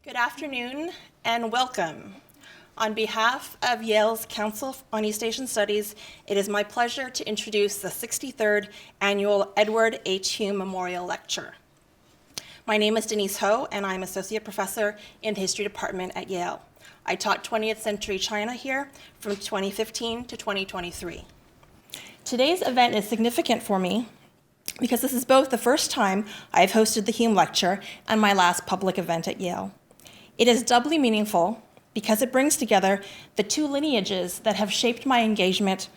Good afternoon and welcome. On behalf of Yale's Council on East Asian Studies, it is my pleasure to introduce the 63rd Annual Edward H. Hume Memorial Lecture. My name is Denise Ho, and I'm Associate Professor in the History Department at Yale. I taught 20th century China here from 2015 to 2023. Today's event is significant for me because this is both the first time I've hosted the Hume Lecture and my last public event at Yale. It is doubly meaningful because it brings together the two lineages that have shaped my engagement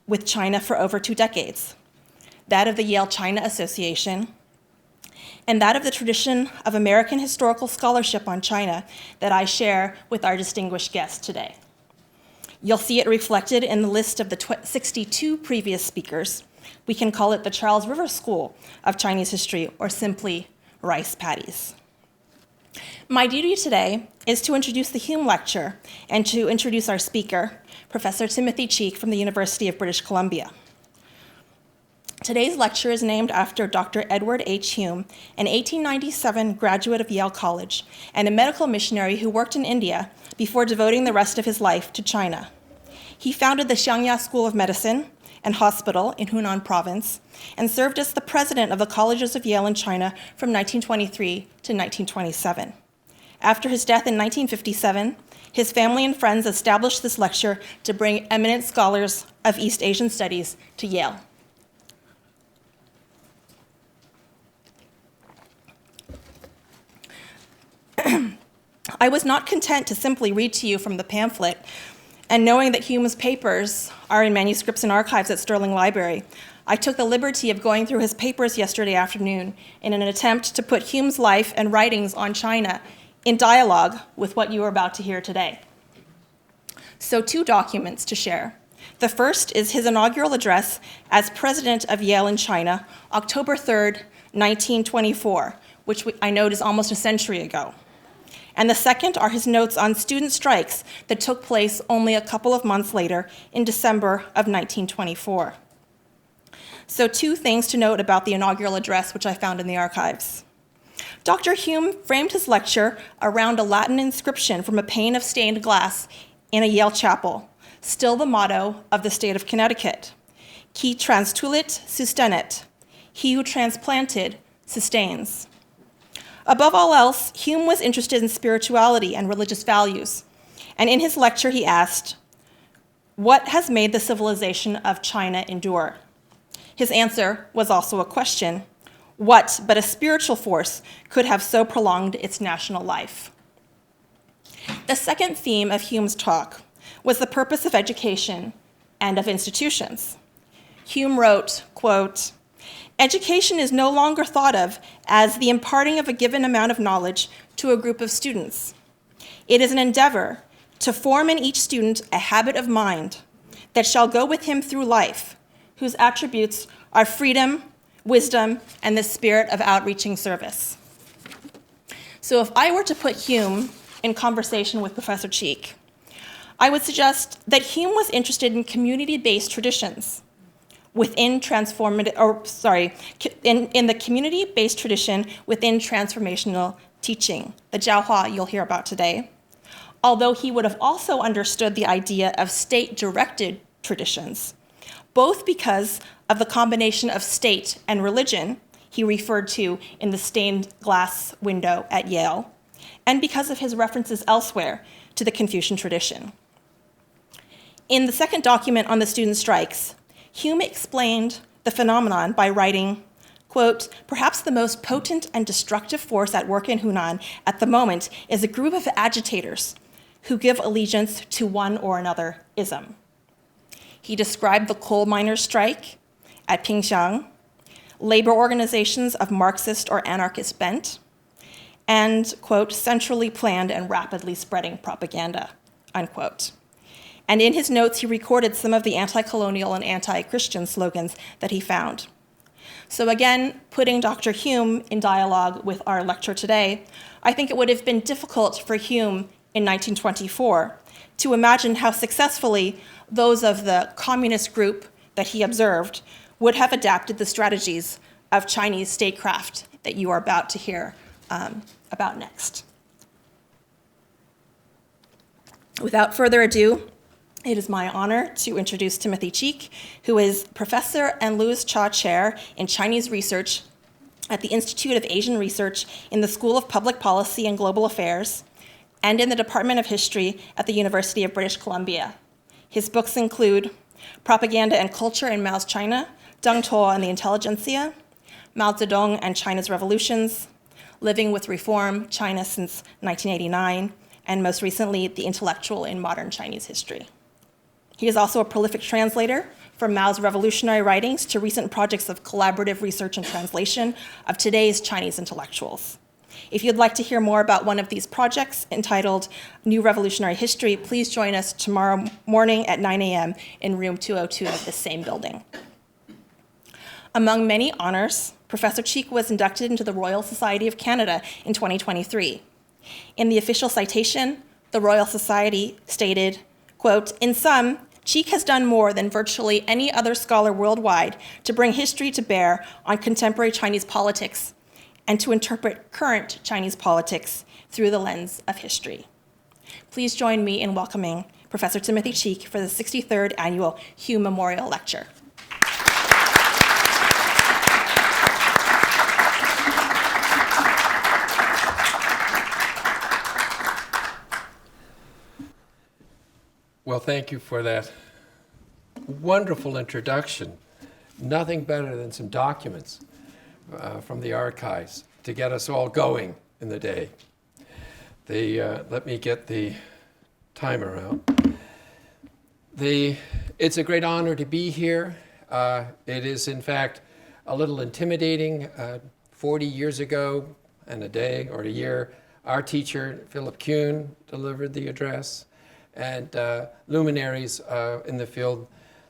with China for over 2 decades, that of the Yale-China Association and that of the tradition of American historical scholarship on China that I share with our distinguished guest today. You'll see it reflected in the list of the 62 previous speakers. We can call it the Charles River School of Chinese History, or simply rice paddies. My duty today is to introduce the Hume Lecture and to introduce our speaker, Professor Timothy Cheek from the University of British Columbia. Today's lecture is named after Dr. Edward H. Hume, an 1897 graduate of Yale College and a medical missionary who worked in India before devoting the rest of his life to China. He founded the Xiangya School of Medicine and Hospital in Hunan Province and served as the president of the Colleges of Yale in China from 1923 to 1927. After his death in 1957, his family and friends established this lecture to bring eminent scholars of East Asian studies to Yale. I was not content to simply read to you from the pamphlet, and knowing that Hume's papers are in manuscripts and archives at Sterling Library, I took the liberty of going through his papers yesterday afternoon in an attempt to put Hume's life and writings on China in dialogue with what you are about to hear today. So 2 documents to share. The first is his inaugural address as president of Yale in China, October 3rd, 1924, which I note is almost a century ago. And the second are his notes on student strikes that took place only a couple of months later in December of 1924. So 2 things to note about the inaugural address, which I found in the archives. Dr. Hume framed his lecture around a Latin inscription from a pane of stained glass in a Yale chapel, still the motto of the state of Connecticut: Qui transtulit sustenet, he who transplanted sustains. Above all else, Hume was interested in spirituality and religious values, and in his lecture he asked, "What has made the civilization of China endure?" His answer was also a question: what but a spiritual force could have so prolonged its national life? The second theme of Hume's talk was the purpose of education and of institutions. Hume wrote, quote, "Education is no longer thought of as the imparting of a given amount of knowledge to a group of students. It is an endeavor to form in each student a habit of mind that shall go with him through life, whose attributes are freedom, wisdom, and the spirit of outreaching service." So if I were to put Hume in conversation with Professor Cheek, I would suggest that Hume was interested in community-based traditions within in the community-based tradition within transformational teaching, the Jiaohua you'll hear about today, although he would have also understood the idea of state-directed traditions, both because of the combination of state and religion he referred to in the stained glass window at Yale, and because of his references elsewhere to the Confucian tradition. In the second document on the student strikes, Hume explained the phenomenon by writing, quote, "Perhaps the most potent and destructive force at work in Hunan at the moment is a group of agitators who give allegiance to one or another ism." He described the coal miners' strike at Pingxiang, labor organizations of Marxist or anarchist bent, and, quote, "centrally planned and rapidly spreading propaganda," unquote. And in his notes, he recorded some of the anti-colonial and anti-Christian slogans that he found. So again, putting Dr. Hume in dialogue with our lecture today, I think it would have been difficult for Hume in 1924 to imagine how successfully those of the communist group that he observed would have adapted the strategies of Chinese statecraft that you are about to hear about next. Without further ado, it is my honor to introduce Timothy Cheek, who is Professor and Louis Cha Chair in Chinese Research at the Institute of Asian Research in the School of Public Policy and Global Affairs, and in the Department of History at the University of British Columbia. His books include Propaganda and Culture in Mao's China, Deng Tuo and the Intelligentsia, Mao Zedong and China's Revolutions, Living with Reform, China since 1989, and most recently, The Intellectual in Modern Chinese History. He is also a prolific translator from Mao's revolutionary writings to recent projects of collaborative research and translation of today's Chinese intellectuals. If you'd like to hear more about one of these projects entitled New Revolutionary History, please join us tomorrow morning at 9 a.m. in room 202 of this same building. Among many honors, Professor Cheek was inducted into the Royal Society of Canada in 2023. In the official citation, the Royal Society stated, quote, "In sum, Cheek has done more than virtually any other scholar worldwide to bring history to bear on contemporary Chinese politics and to interpret current Chinese politics through the lens of history." Please join me in welcoming Professor Timothy Cheek for the 63rd Annual Hume Memorial Lecture. Well, thank you for that wonderful introduction. Nothing better than some documents from the archives to get us all going in the day. Let me get the timer out. It's a great honor to be here. It is, in fact, a little intimidating. 40 years ago and a day or a year, our teacher, Philip Qing, delivered the address. And luminaries in the field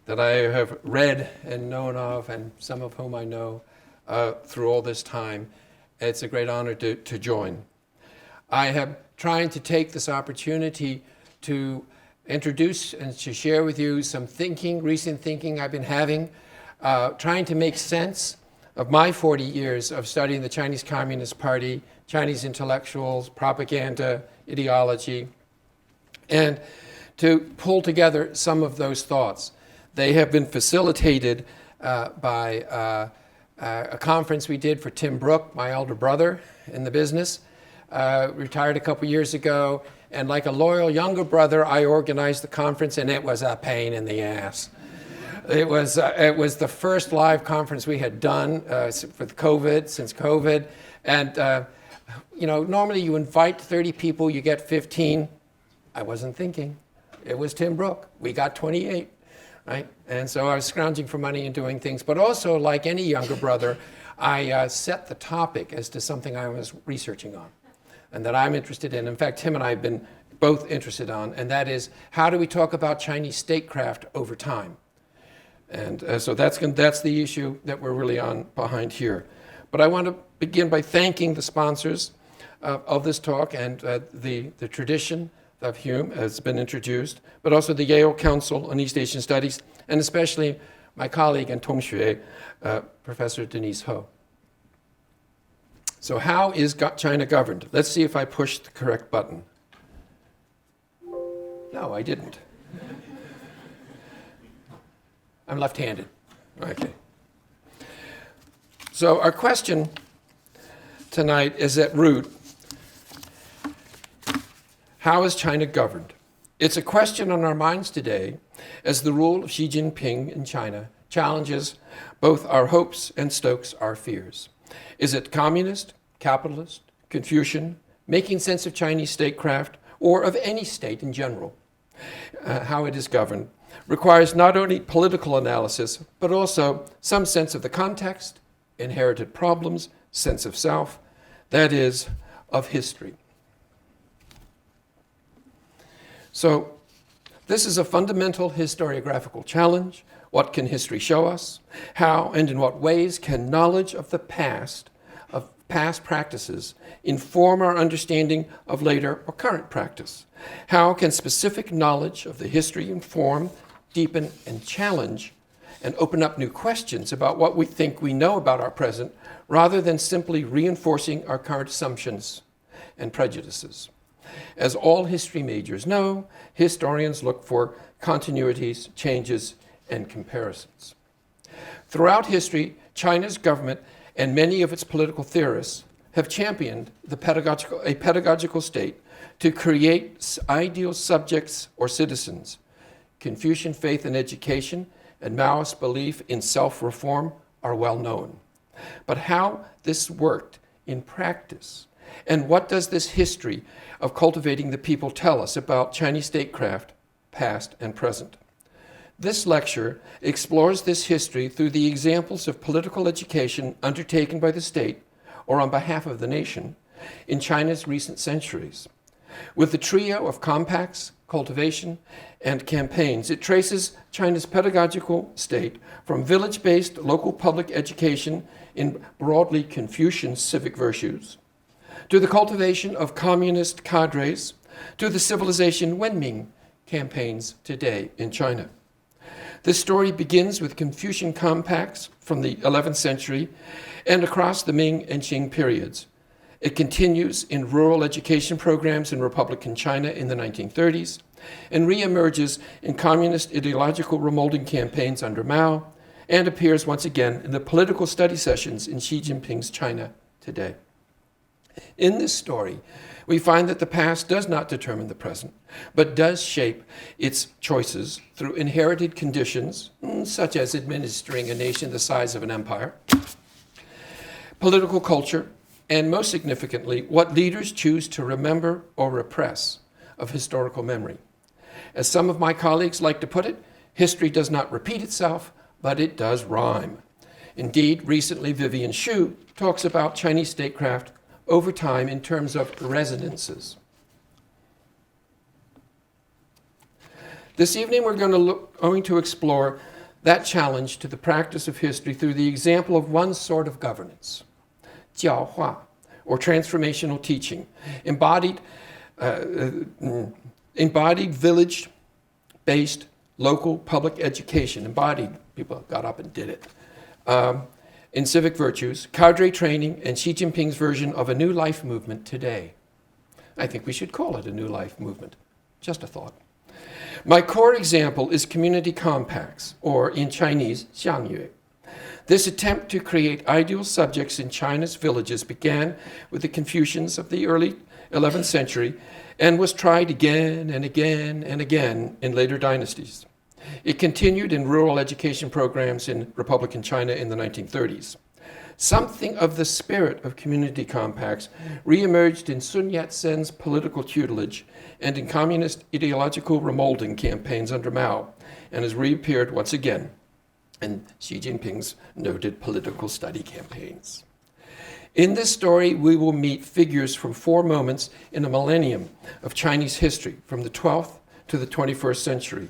that I have read and known of, and some of whom I know through all this time. It's a great honor to join. I have tried to take this opportunity to introduce and to share with you some recent thinking I've been having, trying to make sense of my 40 years of studying the Chinese Communist Party, Chinese intellectuals, propaganda, ideology, and to pull together some of those thoughts. They have been facilitated by a conference we did for Tim Brooke, my elder brother in the business, retired a couple years ago, and like a loyal younger brother, I organized the conference, and it was a pain in the ass. It was the first live conference we had done since COVID, and normally you invite 30 people, you get 15. I wasn't thinking. It was Tim Brooke. We got 28, right? And so I was scrounging for money and doing things. But also, like any younger brother, I set the topic as to something I was researching on and that I'm interested in. In fact, Tim and I have been both interested on, and that is, how do we talk about Chinese statecraft over time? And so that's the issue that we're really on behind here. But I want to begin by thanking the sponsors of this talk and the tradition of Hume has been introduced, but also the Yale Council on East Asian Studies, and especially my colleague and Tongxue, Professor Denise Ho. So how is China governed? Let's see if I pushed the correct button. No, I didn't. I'm left-handed. Okay. So our question tonight is at root, how is China governed? It's a question on our minds today as the rule of Xi Jinping in China challenges both our hopes and stokes our fears. Is it communist, capitalist, Confucian, making sense of Chinese statecraft, or of any state in general? How it is governed requires not only political analysis, but also some sense of the context, inherited problems, sense of self, that is, of history. So this is a fundamental historiographical challenge. What can history show us? How and in what ways can knowledge of the past, of past practices, inform our understanding of later or current practice? How can specific knowledge of the history inform, deepen, and challenge, and open up new questions about what we think we know about our present, rather than simply reinforcing our current assumptions and prejudices? As all history majors know, historians look for continuities, changes, and comparisons. Throughout history, China's government and many of its political theorists have championed a pedagogical state to create ideal subjects or citizens. Confucian faith in education and Maoist belief in self-reform are well known. But how this worked in practice, and what does this history of cultivating the people tell us about Chinese statecraft, past and present? This lecture explores this history through the examples of political education undertaken by the state or on behalf of the nation in China's recent centuries. With the trio of compacts, cultivation, and campaigns, it traces China's pedagogical state from village-based local public education in broadly Confucian civic virtues, to the cultivation of communist cadres, to the civilization wenming campaigns today in China. This story begins with Confucian compacts from the 11th century and across the Ming and Qing periods. It continues in rural education programs in Republican China in the 1930s and reemerges in communist ideological remoulding campaigns under Mao and appears once again in the political study sessions in Xi Jinping's China today. In this story, we find that the past does not determine the present, but does shape its choices through inherited conditions, such as administering a nation the size of an empire, political culture, and most significantly, what leaders choose to remember or repress of historical memory. As some of my colleagues like to put it, history does not repeat itself, but it does rhyme. Indeed, recently Vivian Xu talks about Chinese statecraft over time in terms of resonances. This evening we're going to explore that challenge to the practice of history through the example of one sort of governance, 教化, or transformational teaching, embodied village-based local public education, people got up and did it, in civic virtues, cadre training, and Xi Jinping's version of a new life movement today. I think we should call it a new life movement. Just a thought. My core example is community compacts, or in Chinese, 乡约. This attempt to create ideal subjects in China's villages began with the Confucians of the early 11th century and was tried again and again and again in later dynasties. It continued in rural education programs in Republican China in the 1930s. Something of the spirit of community compacts reemerged in Sun Yat-sen's political tutelage and in communist ideological remoulding campaigns under Mao, and has reappeared once again in Xi Jinping's noted political study campaigns. In this story, we will meet figures from 4 moments in a millennium of Chinese history, from the 12th to the 21st century.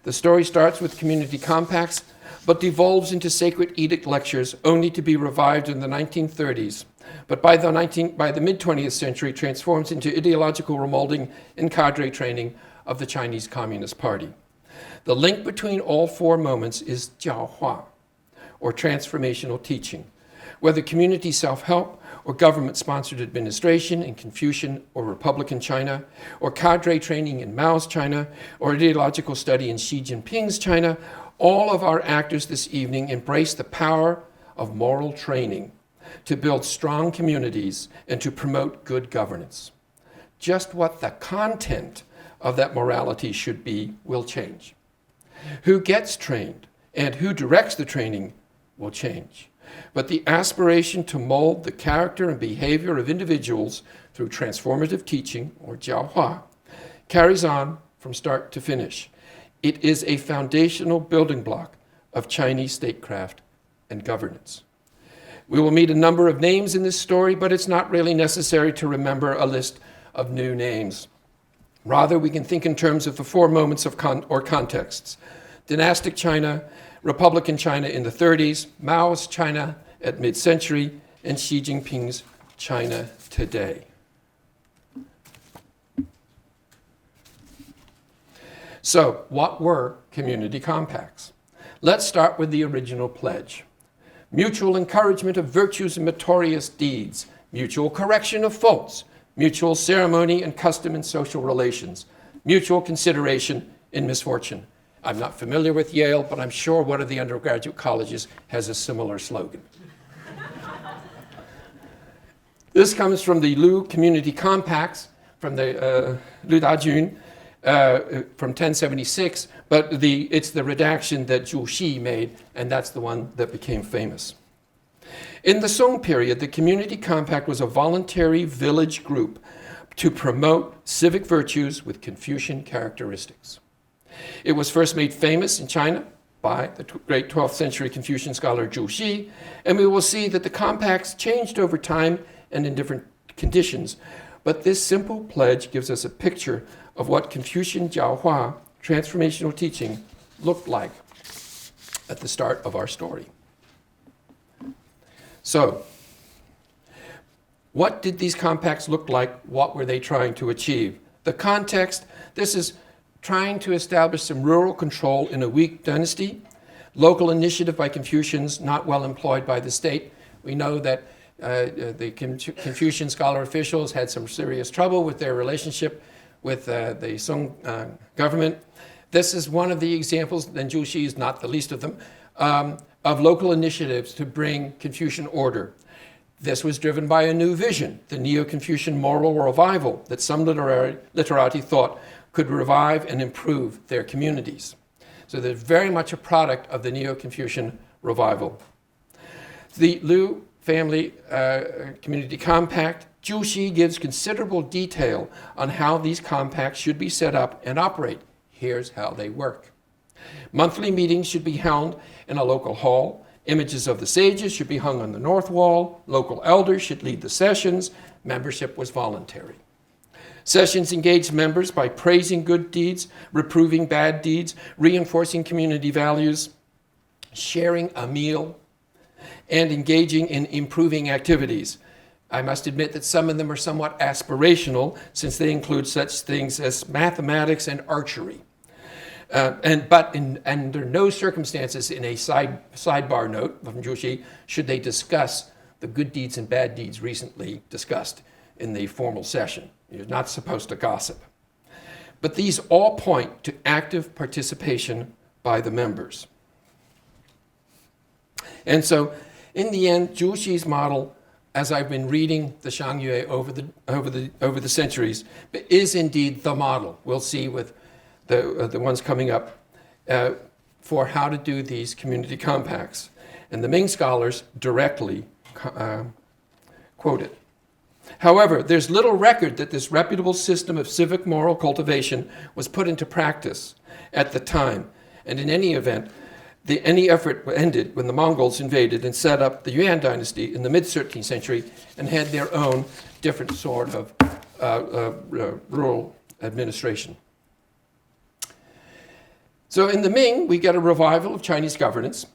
The story starts with community compacts, but devolves into sacred edict lectures, only to be revived in the 1930s. But by the mid-20th century, transforms into ideological remoulding and cadre training of the Chinese Communist Party. The link between all 4 moments is 教化, or transformational teaching. Whether community self-help or government-sponsored administration in Confucian or Republican China, or cadre training in Mao's China, or ideological study in Xi Jinping's China, all of our actors this evening embrace the power of moral training to build strong communities and to promote good governance. Just what the content of that morality should be will change. Who gets trained and who directs the training will change. But the aspiration to mold the character and behavior of individuals through transformative teaching, or 教化, carries on from start to finish. It is a foundational building block of Chinese statecraft and governance. We will meet a number of names in this story, but it's not really necessary to remember a list of new names. Rather, we can think in terms of the 4 moments of contexts: dynastic China, Republican China in the 30s, Mao's China at mid-century, and Xi Jinping's China today. So, what were community compacts? Let's start with the original pledge. Mutual encouragement of virtues and meritorious deeds, mutual correction of faults, mutual ceremony and custom in social relations, mutual consideration in misfortune. I'm not familiar with Yale, but I'm sure one of the undergraduate colleges has a similar slogan. This comes from the Lu Community Compacts, from the Lu Dajun, from 1076, but it's the redaction that Zhu Xi made, and that's the one that became famous. In the Song period, the Community Compact was a voluntary village group to promote civic virtues with Confucian characteristics. It was first made famous in China by the great 12th century Confucian scholar Zhu Xi, and we will see that the compacts changed over time and in different conditions, but this simple pledge gives us a picture of what Confucian Jiaohua, transformational teaching, looked like at the start of our story. So, what did these compacts look like? What were they trying to achieve? The context, this is trying to establish some rural control in a weak dynasty, local initiative by Confucians not well employed by the state. We know that the Confucian scholar officials had some serious trouble with their relationship with the Song government. This is one of the examples, and Zhu Xi is not the least of them, of local initiatives to bring Confucian order. This was driven by a new vision, the Neo-Confucian moral revival that some literati thought could revive and improve their communities. So they're very much a product of the Neo-Confucian revival. The Lu Family Community Compact, Zhu Xi gives considerable detail on how these compacts should be set up and operate. Here's how they work. Monthly meetings should be held in a local hall. Images of the sages should be hung on the north wall. Local elders should lead the sessions. Membership was voluntary. Sessions engaged members by praising good deeds, reproving bad deeds, reinforcing community values, sharing a meal, and engaging in improving activities. I must admit that some of them are somewhat aspirational, since they include such things as mathematics and archery. But under no circumstances in a sidebar note from Zhu Xi should they discuss the good deeds and bad deeds recently discussed in the formal session. You're not supposed to gossip. But these all point to active participation by the members. And so, in the end, Zhu Xi's model, as I've been reading the Xiangyue over the centuries, is indeed the model. We'll see with the ones coming up for how to do these community compacts. And the Ming scholars directly quote it. However, there's little record that this reputable system of civic moral cultivation was put into practice at the time. And in any event, any effort ended when the Mongols invaded and set up the Yuan Dynasty in the mid-13th century and had their own different sort of rural administration. So in the Ming, we get a revival of Chinese governance,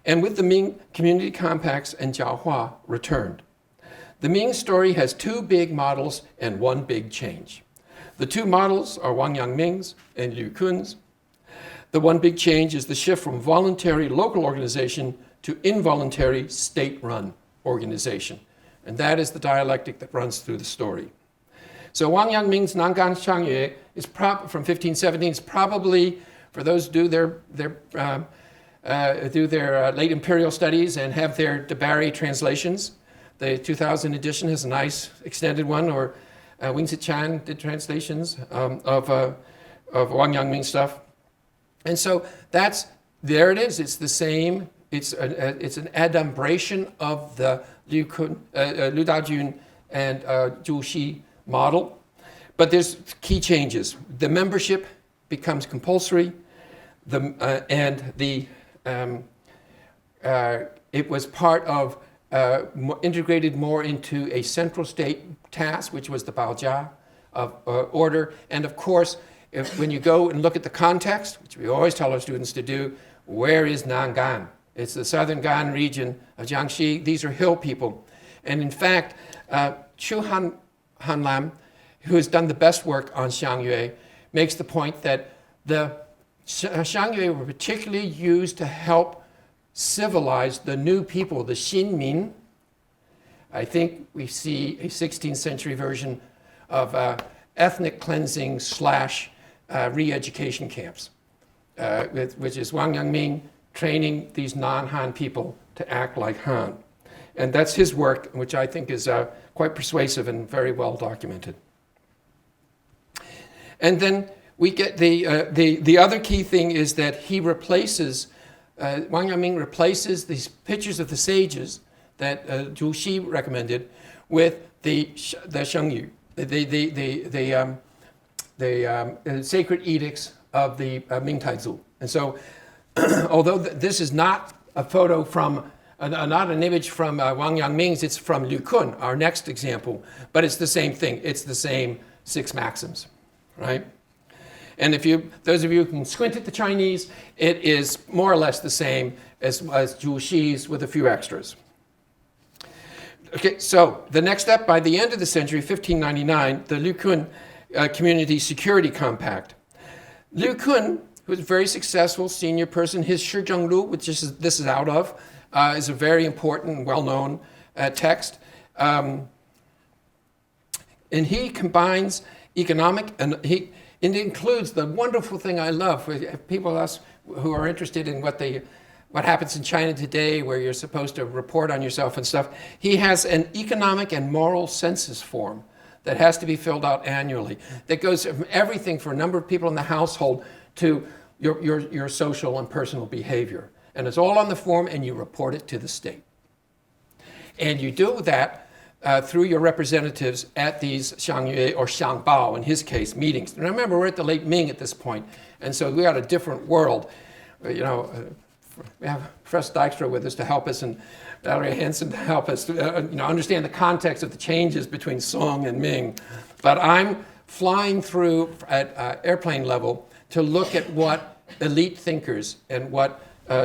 and with the Ming community compacts and Jiaohua returned. The Ming story has two big models and one big change. The two models are Wang Yangming's and Liu Kun's. The one big change is the shift from voluntary local organization to involuntary state-run organization. And that is the dialectic that runs through the story. So Wang Yangming's Nangan Xiangyue is from 1517 is probably, for those who do their late imperial studies and have their DeBarry translations. The 2000 edition has a nice extended one, or Wingsit Chan did translations of Wang Yangming stuff. And so there it is. It's the same. It's an adumbration of the Lu Dajun and Zhu Xi model. But there's key changes. The membership becomes compulsory, it was part of integrated more into a central state task, which was the Baojia of order. And of course, when you go and look at the context, which we always tell our students to do, where is Nangan? It's the southern Gan region of Jiangxi. These are hill people. And in fact, Chu Hanlam, who has done the best work on Xiangyue, makes the point that the Xiangyue were particularly used to help civilize the new people, the Xinmin, I think we see a 16th century version of ethnic cleansing / re-education camps, which is Wang Yangming training these non-Han people to act like Han. And that's his work, which I think is quite persuasive and very well documented. And then we get the other key thing is that he replaces, Wang Yangming replaces these pictures of the sages that Zhu Xi recommended with the Shengyu, the sacred edicts of the Ming Dynasty. And so, although this is not a photo from, not an image from Wang Yangming's, it's from Liu Kun, our next example, but it's the same thing. It's the same 6 maxims, right? And if those of you who can squint at the Chinese, it is more or less the same as Zhu Xi's with a few extras. Okay, so the next step, by the end of the century, 1599, the Liu Kun Community Security Compact. Liu Kun, who was a very successful senior person, his Shi Zhenglu, which this is out of, is a very important and well-known text. And he combines economic, and it includes the wonderful thing I love, people us who are interested in what happens in China today, where you're supposed to report on yourself and stuff. He has an economic and moral census form that has to be filled out annually, that goes from everything for a number of people in the household to your social and personal behavior. And it's all on the form, and you report it to the state. And you do that through your representatives at these xiangyue, or xiangbao in his case, meetings. And remember, we're at the late Ming at this point, and so we got a different world. We have Professor Dijkstra with us to help us, and Valerie Hansen to help us understand the context of the changes between Song and Ming. But I'm flying through at airplane level to look at what elite thinkers and what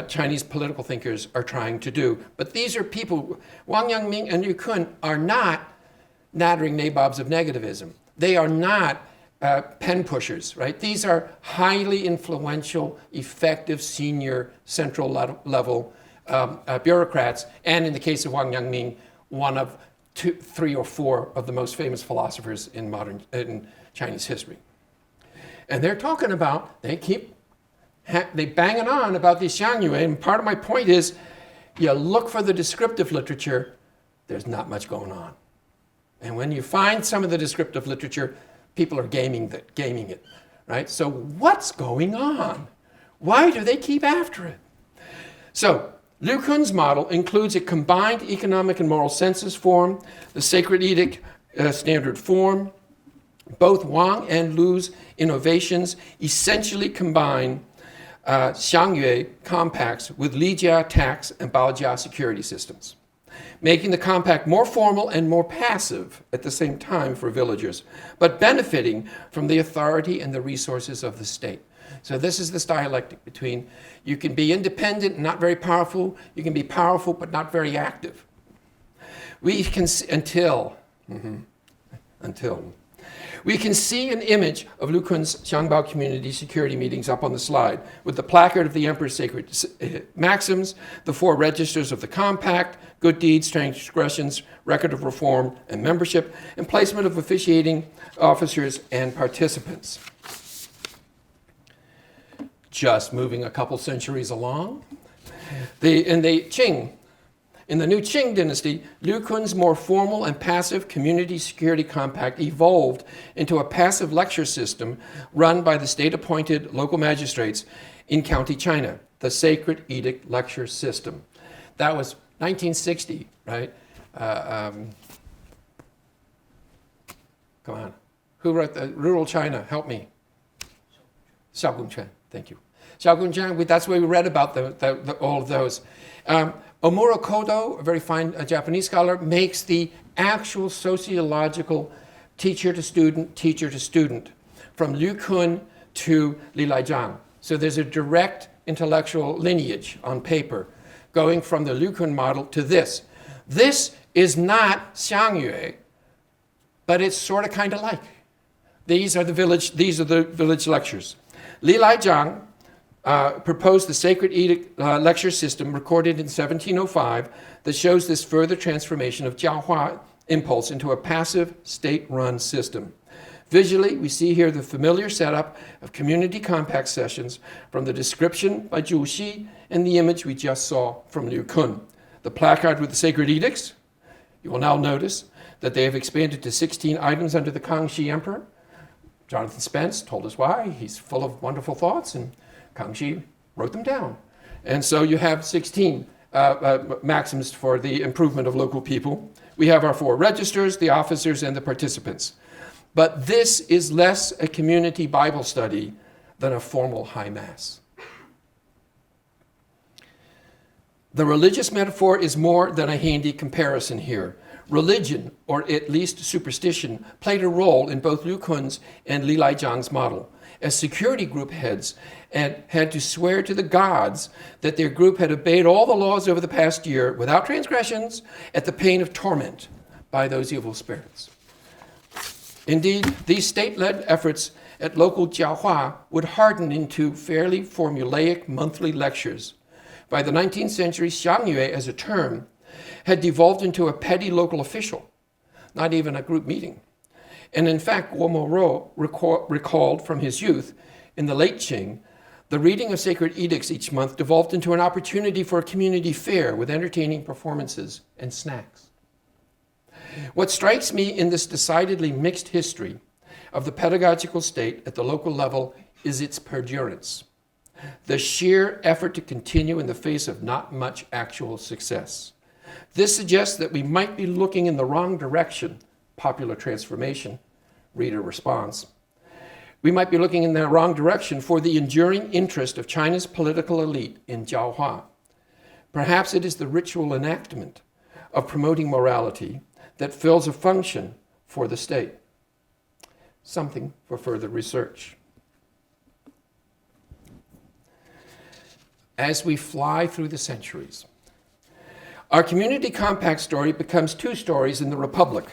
Chinese political thinkers are trying to do. But these are people, Wang Yangming and Liu Kun are not nattering nabobs of negativism. They are not pen pushers, right? These are highly influential, effective, senior, central level bureaucrats, and in the case of Wang Yangming, one of 2, 3, or 4 of the most famous philosophers in Chinese history. And they're talking about, they banging on about these xiangyue, and part of my point is, you look for the descriptive literature, there's not much going on. And when you find some of the descriptive literature, people are gaming it, right? So what's going on? Why do they keep after it? So Liu Kun's model includes a combined economic and moral census form, the sacred edict standard form. Both Wang and Lu's innovations essentially combine xiangyue compacts with lijia tax and baojia security systems, making the compact more formal and more passive at the same time for villagers, but benefiting from the authority and the resources of the state. So this is this dialectic between you can be independent and not very powerful, you can be powerful but not very active. We can until we can see an image of Liu Kun's Xiangbao community security meetings up on the slide, with the placard of the Emperor's sacred maxims, the 4 registers of the compact, good deeds, transgressions, record of reform and membership, and placement of officiating officers and participants. Just moving a couple centuries along. In the Qing, in the new Qing dynasty, Liu Kun's more formal and passive community security compact evolved into a passive lecture system run by the state-appointed local magistrates in County China, the Sacred Edict Lecture System. That was 1960, right? Come on. Who wrote the Rural China? Help me. Xiaogong Quan, thank you. Xiaogong Quan, that's where we read about all of those. Omura Kodo, a very fine Japanese scholar, makes the actual sociological teacher to student, from Liu Kun to Li Laijiang. So there's a direct intellectual lineage on paper going from the Liu Kun model to this. This is not xiangyue, but it's sort of kind of like. These are the village lectures. Li Laijiang proposed the sacred edict lecture system recorded in 1705 that shows this further transformation of Jiahua impulse into a passive state-run system. Visually, we see here the familiar setup of community compact sessions from the description by Zhu Xi and the image we just saw from Liu Kun. The placard with the sacred edicts. You will now notice that they have expanded to 16 items under the Kangxi Emperor. Jonathan Spence told us why. He's full of wonderful thoughts, and Kangxi wrote them down. And so you have 16 maxims for the improvement of local people. We have our 4 registers, the officers, and the participants. But this is less a community Bible study than a formal high mass. The religious metaphor is more than a handy comparison here. Religion, or at least superstition, played a role in both Liu Kun's and Li Laijiang's model, as security group heads had to swear to the gods that their group had obeyed all the laws over the past year without transgressions at the pain of torment by those evil spirits. Indeed, these state-led efforts at local jiahua would harden into fairly formulaic monthly lectures. By the 19th century, xiangyue as a term had devolved into a petty local official, not even a group meeting. And in fact, Guo Moreau recalled from his youth, in the late Qing, the reading of sacred edicts each month devolved into an opportunity for a community fair with entertaining performances and snacks. What strikes me in this decidedly mixed history of the pedagogical state at the local level is its perdurance, the sheer effort to continue in the face of not much actual success. This suggests that we might be looking in the wrong direction, popular transformation, reader response. We might be looking in the wrong direction for the enduring interest of China's political elite in jiahua. Perhaps it is the ritual enactment of promoting morality that fills a function for the state. Something for further research. As we fly through the centuries, our community compact story becomes 2 stories in the Republic,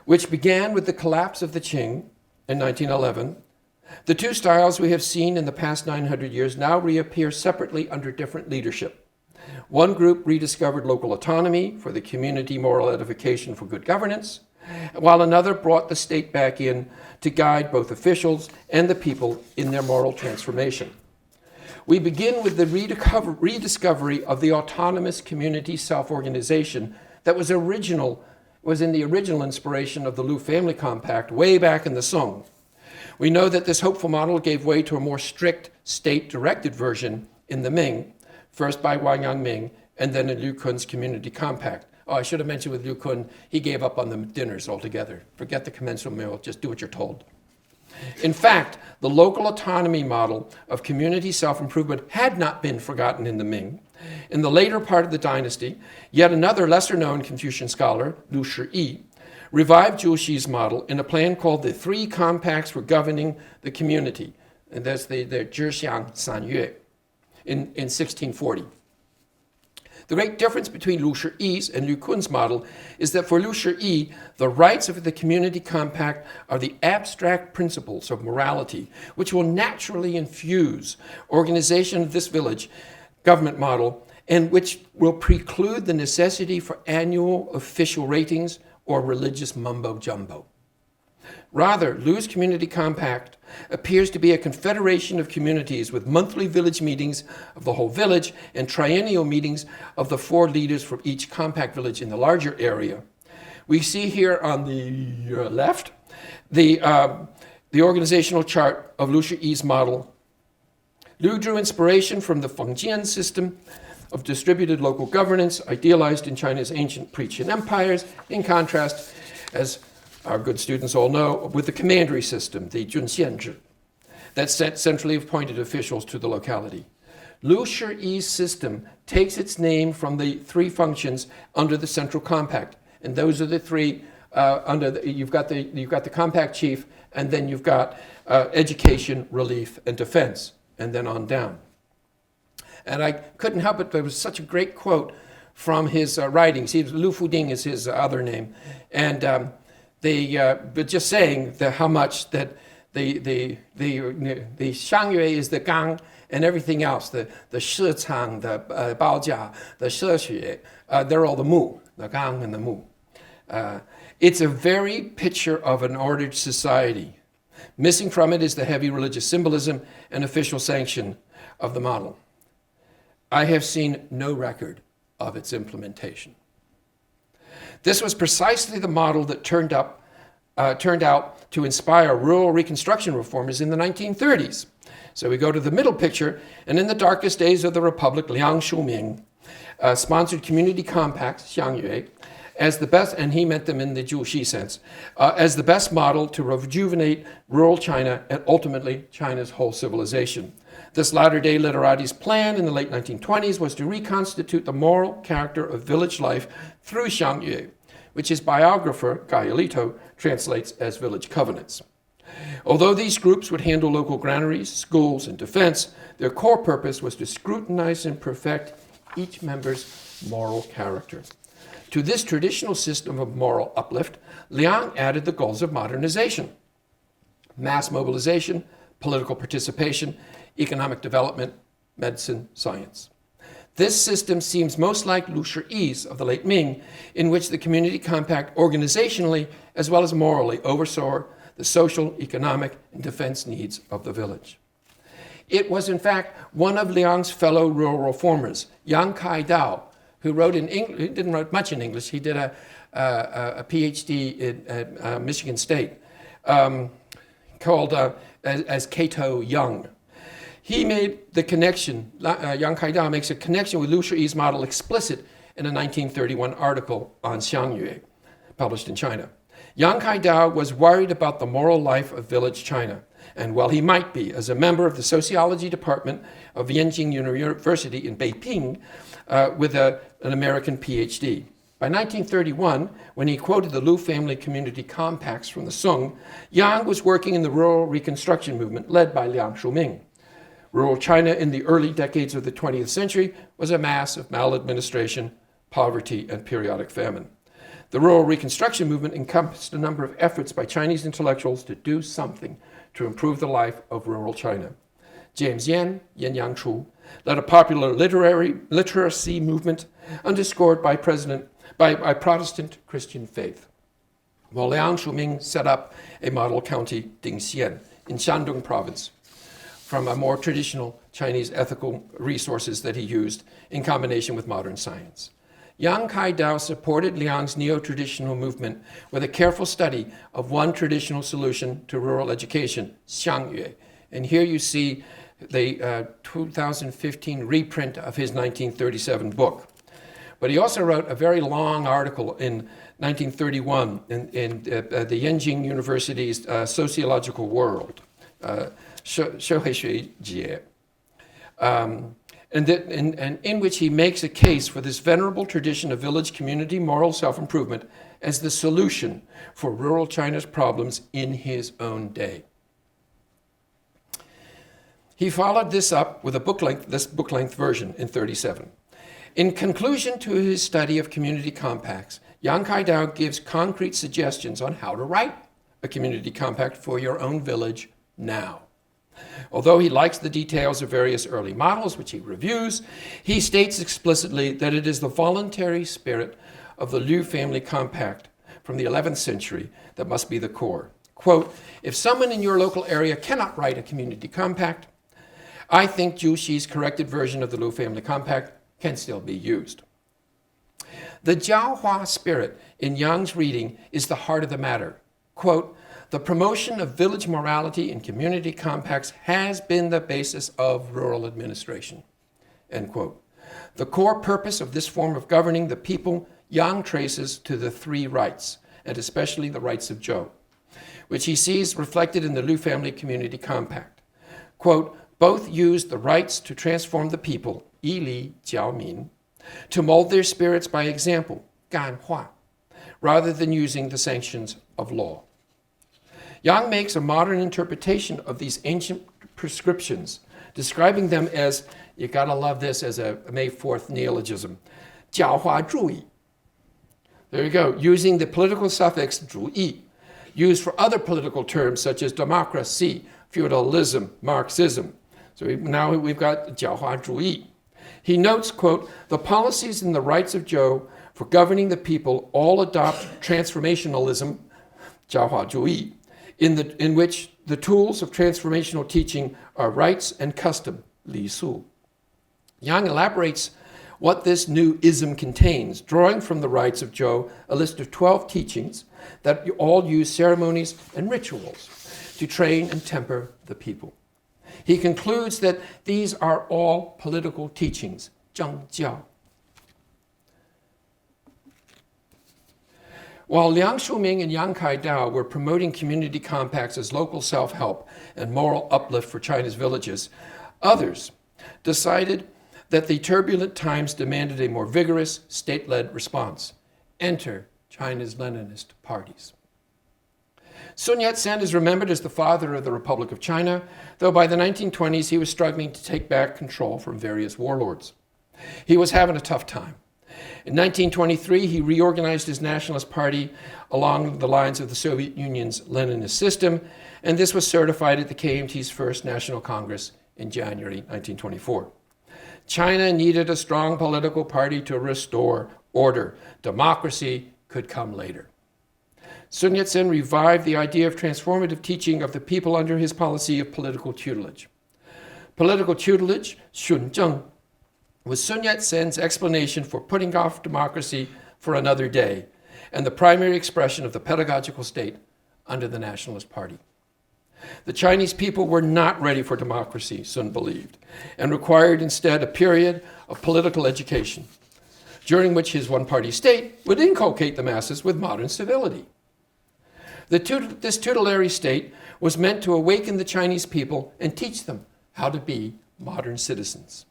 which began with the collapse of the Qing in 1911. The 2 styles we have seen in the past 900 years now reappear separately under different leadership. One group rediscovered local autonomy for the community moral edification for good governance, while another brought the state back in to guide both officials and the people in their moral transformation. We begin with the rediscovery of the autonomous community self-organization that was in the original inspiration of the Liu family compact way back in the Song. We know that this hopeful model gave way to a more strict state-directed version in the Ming, first by Wang Yangming, and then in Liu Kun's community compact. Oh, I should have mentioned with Liu Kun, he gave up on the dinners altogether. Forget the commensal meal, just do what you're told. In fact, the local autonomy model of community self-improvement had not been forgotten in the Ming. In the later part of the dynasty, yet another lesser-known Confucian scholar, Lu Shiyi, revived Zhu Xi's model in a plan called the 3 Compacts for Governing the Community, and that's the Zhixiang Sanyue, in 1640. The great difference between Lu Shiyi's and Liu Kun's model is that for Lu Shiyi, the rights of the community compact are the abstract principles of morality, which will naturally infuse organization of this village government model, and which will preclude the necessity for annual official ratings or religious mumbo-jumbo. Rather, Lu's community compact appears to be a confederation of communities with monthly village meetings of the whole village and triennial meetings of the 4 leaders from each compact village in the larger area. We see here on the left the organizational chart of Lu Shiyi's model. Lu drew inspiration from the Fengjian system of distributed local governance idealized in China's ancient pre-Qin empires, in contrast, as our good students all know, with the commandery system, the Junxianzhi, that set centrally appointed officials to the locality. Lu Shiyi's system takes its name from the 3 functions under the central compact, and those are the 3 you've got the compact chief, and then you've got education, relief, and defense, and then on down. And I couldn't help it, there was such a great quote from his writings. Lu Fuding is his other name, and but just saying how much that the xiangyue is the gang, and everything else, the shicang, the baojia, the shexue, they're all the mu, the gang and the mu. It's a very picture of an ordered society. Missing from it is the heavy religious symbolism and official sanction of the model. I have seen no record of its implementation. This was precisely the model that turned out to inspire rural reconstruction reformers in the 1930s. So we go to the middle picture, and in the darkest days of the Republic, Liang Shuming sponsored community compacts, xiangyue, as the best, and he meant them in the Juxi sense, as the best model to rejuvenate rural China and ultimately China's whole civilization. This latter-day literati's plan in the late 1920s was to reconstitute the moral character of village life through xiangyue, which his biographer, Gaiolito, translates as village covenants. Although these groups would handle local granaries, schools, and defense, their core purpose was to scrutinize and perfect each member's moral character. To this traditional system of moral uplift, Liang added the goals of modernization: mass mobilization, political participation, economic development, medicine, science. This system seems most like Lu Shiyi's of the late Ming, in which the community compact organizationally as well as morally oversaw the social, economic, and defense needs of the village. It was, in fact, one of Liang's fellow rural reformers, Yang Kai-dao, who wrote in English. He didn't write much in English. He did a PhD at Michigan State called as Cato Young. He made the connection, Yang Kai-dao makes a connection with Lu Shiyi's model explicit in a 1931 article on xiangyue, published in China. Yang Kai-dao was worried about the moral life of village China, and well, he might be, as a member of the sociology department of Yenjing University in Beiping with an American PhD. By 1931, when he quoted the Lu family community compacts from the Sung, Yang was working in the rural reconstruction movement led by Liang Shuming. Rural China in the early decades of the 20th century was a mass of maladministration, poverty, and periodic famine. The rural reconstruction movement encompassed a number of efforts by Chinese intellectuals to do something to improve the life of rural China. James Yan, Yen Yangchu, led a popular literacy movement underscored by Protestant Christian faith, while Liang Shuming set up a model county, Dingxian, in Shandong province, from a more traditional Chinese ethical resources that he used in combination with modern science. Yang Kai-dao supported Liang's neo-traditional movement with a careful study of one traditional solution to rural education, xiangyue. And here you see the 2015 reprint of his 1937 book. But he also wrote a very long article in 1931 in the Yenjing University's Sociological World, 社会学节, and in which he makes a case for this venerable tradition of village community moral self-improvement as the solution for rural China's problems in his own day. He followed this up with this book-length version in 1937. In conclusion to his study of community compacts, Yang Kai-dao gives concrete suggestions on how to write a community compact for your own village now. Although he likes the details of various early models, which he reviews, he states explicitly that it is the voluntary spirit of the Liu family compact from the 11th century that must be the core. Quote, if someone in your local area cannot write a community compact, I think Juxi's corrected version of the Liu family compact can still be used. The Jiaohua spirit in Yang's reading is the heart of the matter. Quote, the promotion of village morality in community compacts has been the basis of rural administration, end quote. The core purpose of this form of governing the people Yang traces to the three rights, and especially the rights of Zhou, which he sees reflected in the Liu family community compact. Quote, both used the rights to transform the people, yi li jiao min, to mold their spirits by example, gan hua, rather than using the sanctions of law. Yang makes a modern interpretation of these ancient prescriptions, describing them as, you gotta love this as a May 4th neologism, 狡猾主义. There you go, using the political suffix 主义. used for other political terms such as democracy, feudalism, Marxism. So now we've got 狡猾主义. He notes, quote, the policies and the rights of Zhou for governing the people all adopt transformationalism, 狡猾主义, in which the tools of transformational teaching are rights and custom, 礼数. Yang elaborates what this new ism contains, drawing from the rites of Zhou a list of 12 teachings that all use ceremonies and rituals to train and temper the people. He concludes that these are all political teachings, 政教. While Liang Shuming and Yang Kaidao were promoting community compacts as local self-help and moral uplift for China's villages, others decided that the turbulent times demanded a more vigorous, state-led response. Enter China's Leninist parties. Sun Yat-sen is remembered as the father of the Republic of China, though by the 1920s he was struggling to take back control from various warlords. He was having a tough time. In 1923, he reorganized his Nationalist Party along the lines of the Soviet Union's Leninist system, and this was certified at the KMT's first National Congress in January 1924. China needed a strong political party to restore order. Democracy could come later. Sun Yat-sen revived the idea of transformative teaching of the people under his policy of political tutelage. Political tutelage, 训政, was Sun Yat-sen's explanation for putting off democracy for another day, and the primary expression of the pedagogical state under the Nationalist Party. The Chinese people were not ready for democracy, Sun believed, and required instead a period of political education, during which his one-party state would inculcate the masses with modern civility. This tutelary state was meant to awaken the Chinese people and teach them how to be modern citizens.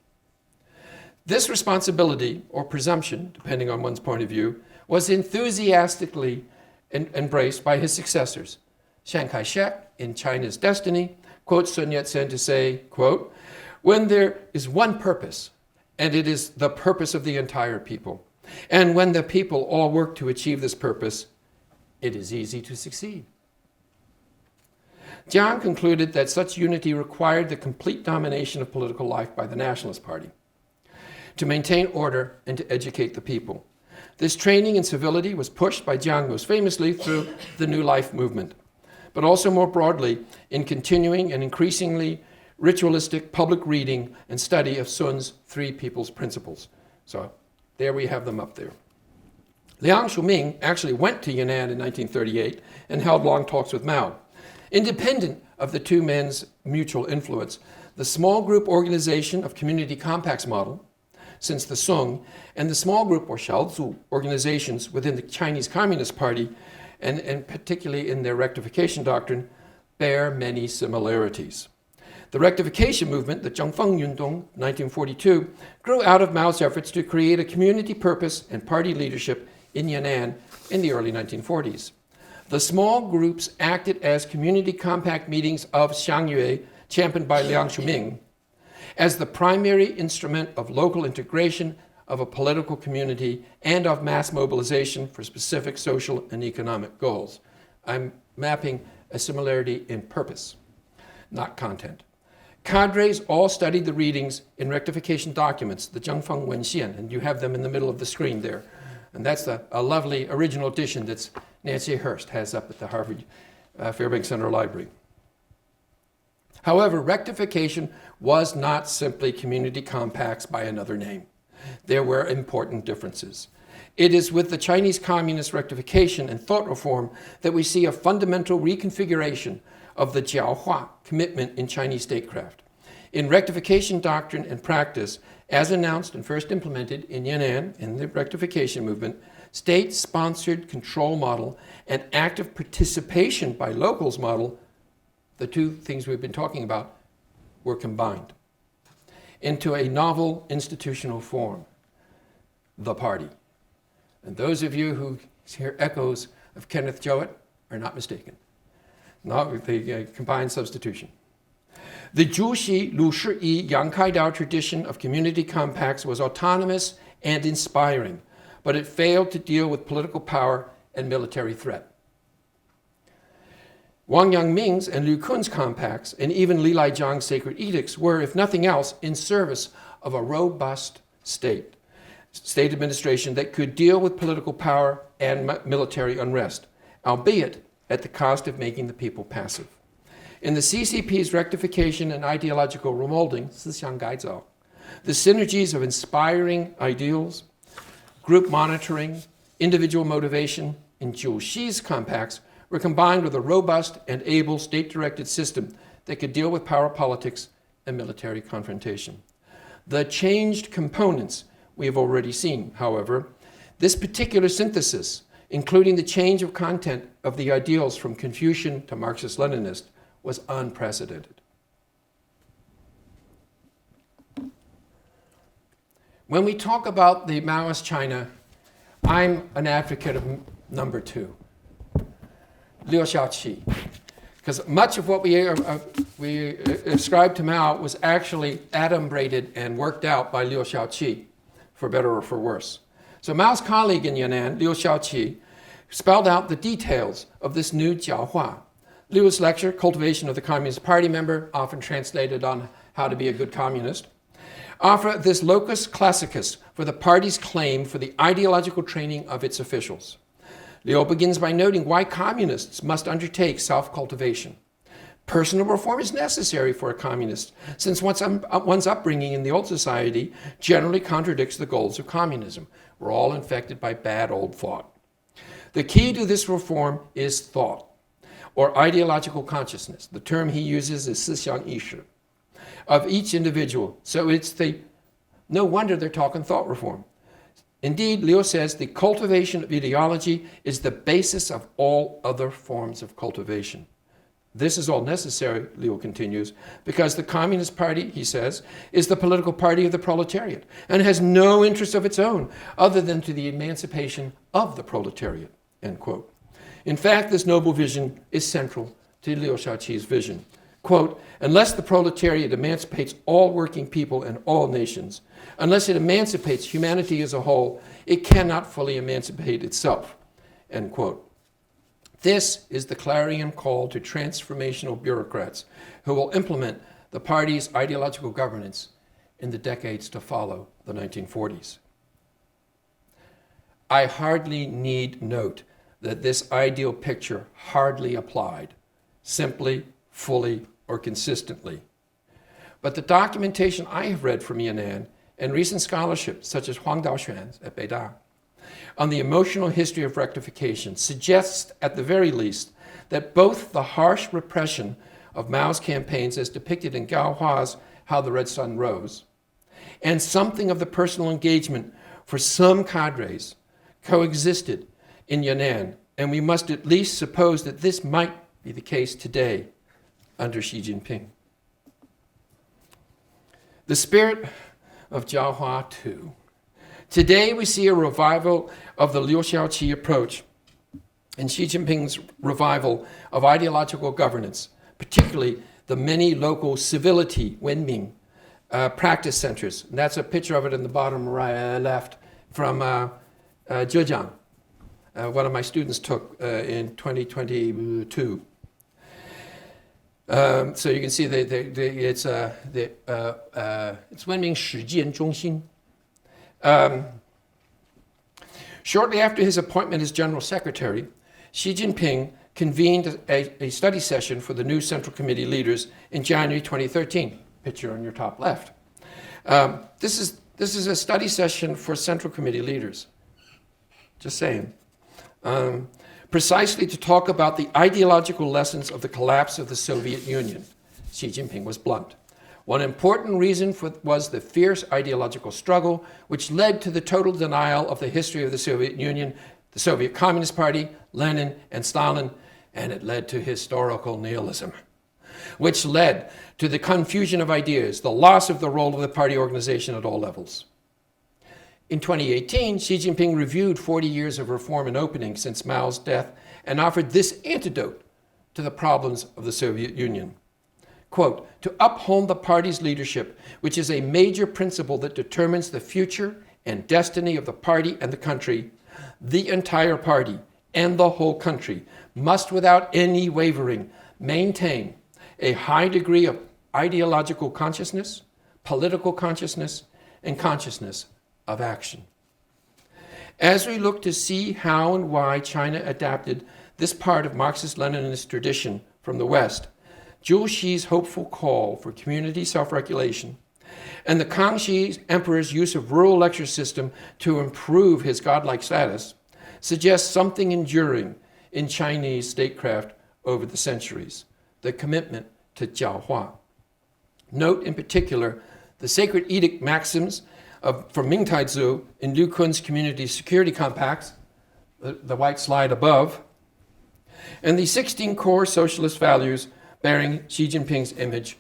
This responsibility, or presumption, depending on one's point of view, was enthusiastically embraced by his successors. Chiang Kai-shek, in China's Destiny, quotes Sun Yat-sen to say, quote, when there is one purpose, and it is the purpose of the entire people, and when the people all work to achieve this purpose, it is easy to succeed. Jiang concluded that such unity required the complete domination of political life by the Nationalist Party to maintain order and to educate the people. This training in civility was pushed by Jiang most famously through the New Life movement, but also more broadly in continuing and increasingly ritualistic public reading and study of Sun's Three People's Principles. So there we have them up there. Liang Shuming actually went to Yan'an in 1938 and held long talks with Mao. Independent of the two men's mutual influence, the small group organization of community compacts model, since the Song, and the small group or Xiaozu organizations within the Chinese Communist Party, and particularly in their rectification doctrine, bear many similarities. The rectification movement, the Zhengfeng Yundong, 1942, grew out of Mao's efforts to create a community purpose and party leadership in Yan'an in the early 1940s. The small groups acted as community compact meetings of Xiangyue, championed by Liang Shuming, as the primary instrument of local integration of a political community and of mass mobilization for specific social and economic goals. I'm mapping a similarity in purpose, not content. Cadres all studied the readings in rectification documents, the Zhengfeng Wenxian, and you have them in the middle of the screen there. And that's a lovely original edition that Nancy Hurst has up at the Harvard Fairbanks Center Library. However, rectification was not simply community compacts by another name. There were important differences. It is with the Chinese Communist rectification and thought reform that we see a fundamental reconfiguration of the jiaohua commitment in Chinese statecraft. In rectification doctrine and practice, as announced and first implemented in Yan'an in the rectification movement, state-sponsored control model and active participation by locals model, the two things we've been talking about, were combined into a novel institutional form, the party. And those of you who hear echoes of Kenneth Jowett are not mistaken. No, the combined substitution. The Zhuxi, Lu Shiyi, Yang Kaidao tradition of community compacts was autonomous and inspiring, but it failed to deal with political power and military threat. Wang Yangming's and Liu Kun's compacts, and even Li Laijiang's sacred edicts were, if nothing else, in service of a robust state administration that could deal with political power and military unrest, albeit at the cost of making the people passive. In the CCP's rectification and ideological remoulding, 思想改造, the synergies of inspiring ideals, group monitoring, individual motivation, and Zhu Xi's compacts were combined with a robust and able state-directed system that could deal with power politics and military confrontation. The changed components we have already seen, however. This particular synthesis, including the change of content of the ideals from Confucian to Marxist-Leninist, was unprecedented. When we talk about the Maoist China, I'm an advocate of number 2, Liu Shaoqi, because much of what we ascribe to Mao was actually adumbrated and worked out by Liu Shaoqi, for better or for worse. So Mao's colleague in Yan'an, Liu Shaoqi, spelled out the details of this new Jiaohua. Liu's lecture, Cultivation of the Communist Party member, often translated on how to be a good communist, offer this locus classicus for the party's claim for the ideological training of its officials. Liu begins by noting why communists must undertake self-cultivation. Personal reform is necessary for a communist, since one's upbringing in the old society generally contradicts the goals of communism. We're all infected by bad old thought. The key to this reform is thought, or ideological consciousness. The term he uses is 思想意识, of each individual. So no wonder they're talking thought reform. Indeed, Liu says the cultivation of ideology is the basis of all other forms of cultivation. This is all necessary, Liu continues, because the Communist Party, he says, is the political party of the proletariat and has no interest of its own other than to the emancipation of the proletariat, end quote. In fact, this noble vision is central to Liu Shaoqi's vision. Quote, unless the proletariat emancipates all working people and all nations, unless it emancipates humanity as a whole, it cannot fully emancipate itself, end quote. This is the clarion call to transformational bureaucrats who will implement the party's ideological governance in the decades to follow the 1940s. I hardly need note that this ideal picture hardly applied, simply, fully, or consistently. But the documentation I have read from Yan'an and recent scholarship, such as Huang Daoxuan's at Beida, on the emotional history of rectification suggests, at the very least, that both the harsh repression of Mao's campaigns as depicted in Gao Hua's How the Red Sun Rose, and something of the personal engagement for some cadres coexisted in Yan'an, and we must at least suppose that this might be the case today under Xi Jinping. The spirit of Jiaohua too. Today we see a revival of the Liu Shaoqi approach and Xi Jinping's revival of ideological governance, particularly the many local civility, wenming, practice centers. And that's a picture of it in the bottom right, left from Zhejiang. One of my students took in 2022. So you can see it's wenming shijian zhongxin. Shortly after his appointment as General Secretary, Xi Jinping convened a study session for the new Central Committee leaders in January 2013. Picture on your top left. This is a study session for Central Committee leaders. Just saying. Precisely to talk about the ideological lessons of the collapse of the Soviet Union. Xi Jinping was blunt. One important reason was the fierce ideological struggle which led to the total denial of the history of the Soviet Union, the Soviet Communist Party, Lenin, and Stalin, and it led to historical nihilism, which led to the confusion of ideas, the loss of the role of the party organization at all levels. In 2018, Xi Jinping reviewed 40 years of reform and opening since Mao's death and offered this antidote to the problems of the Soviet Union. Quote, to uphold the party's leadership, which is a major principle that determines the future and destiny of the party and the country, the entire party, and the whole country must, without any wavering, maintain a high degree of ideological consciousness, political consciousness, and consciousness of action. As we look to see how and why China adapted this part of Marxist-Leninist tradition from the West, Zhu Xi's hopeful call for community self-regulation, and the Kangxi Emperor's use of rural lecture system to improve his godlike status, suggests something enduring in Chinese statecraft over the centuries, the commitment to Jiaohua. Note in particular the sacred edict maxims from Ming Dynasty in Liu Kun's community security compacts, the white slide above, and the 16 core socialist values bearing Xi Jinping's image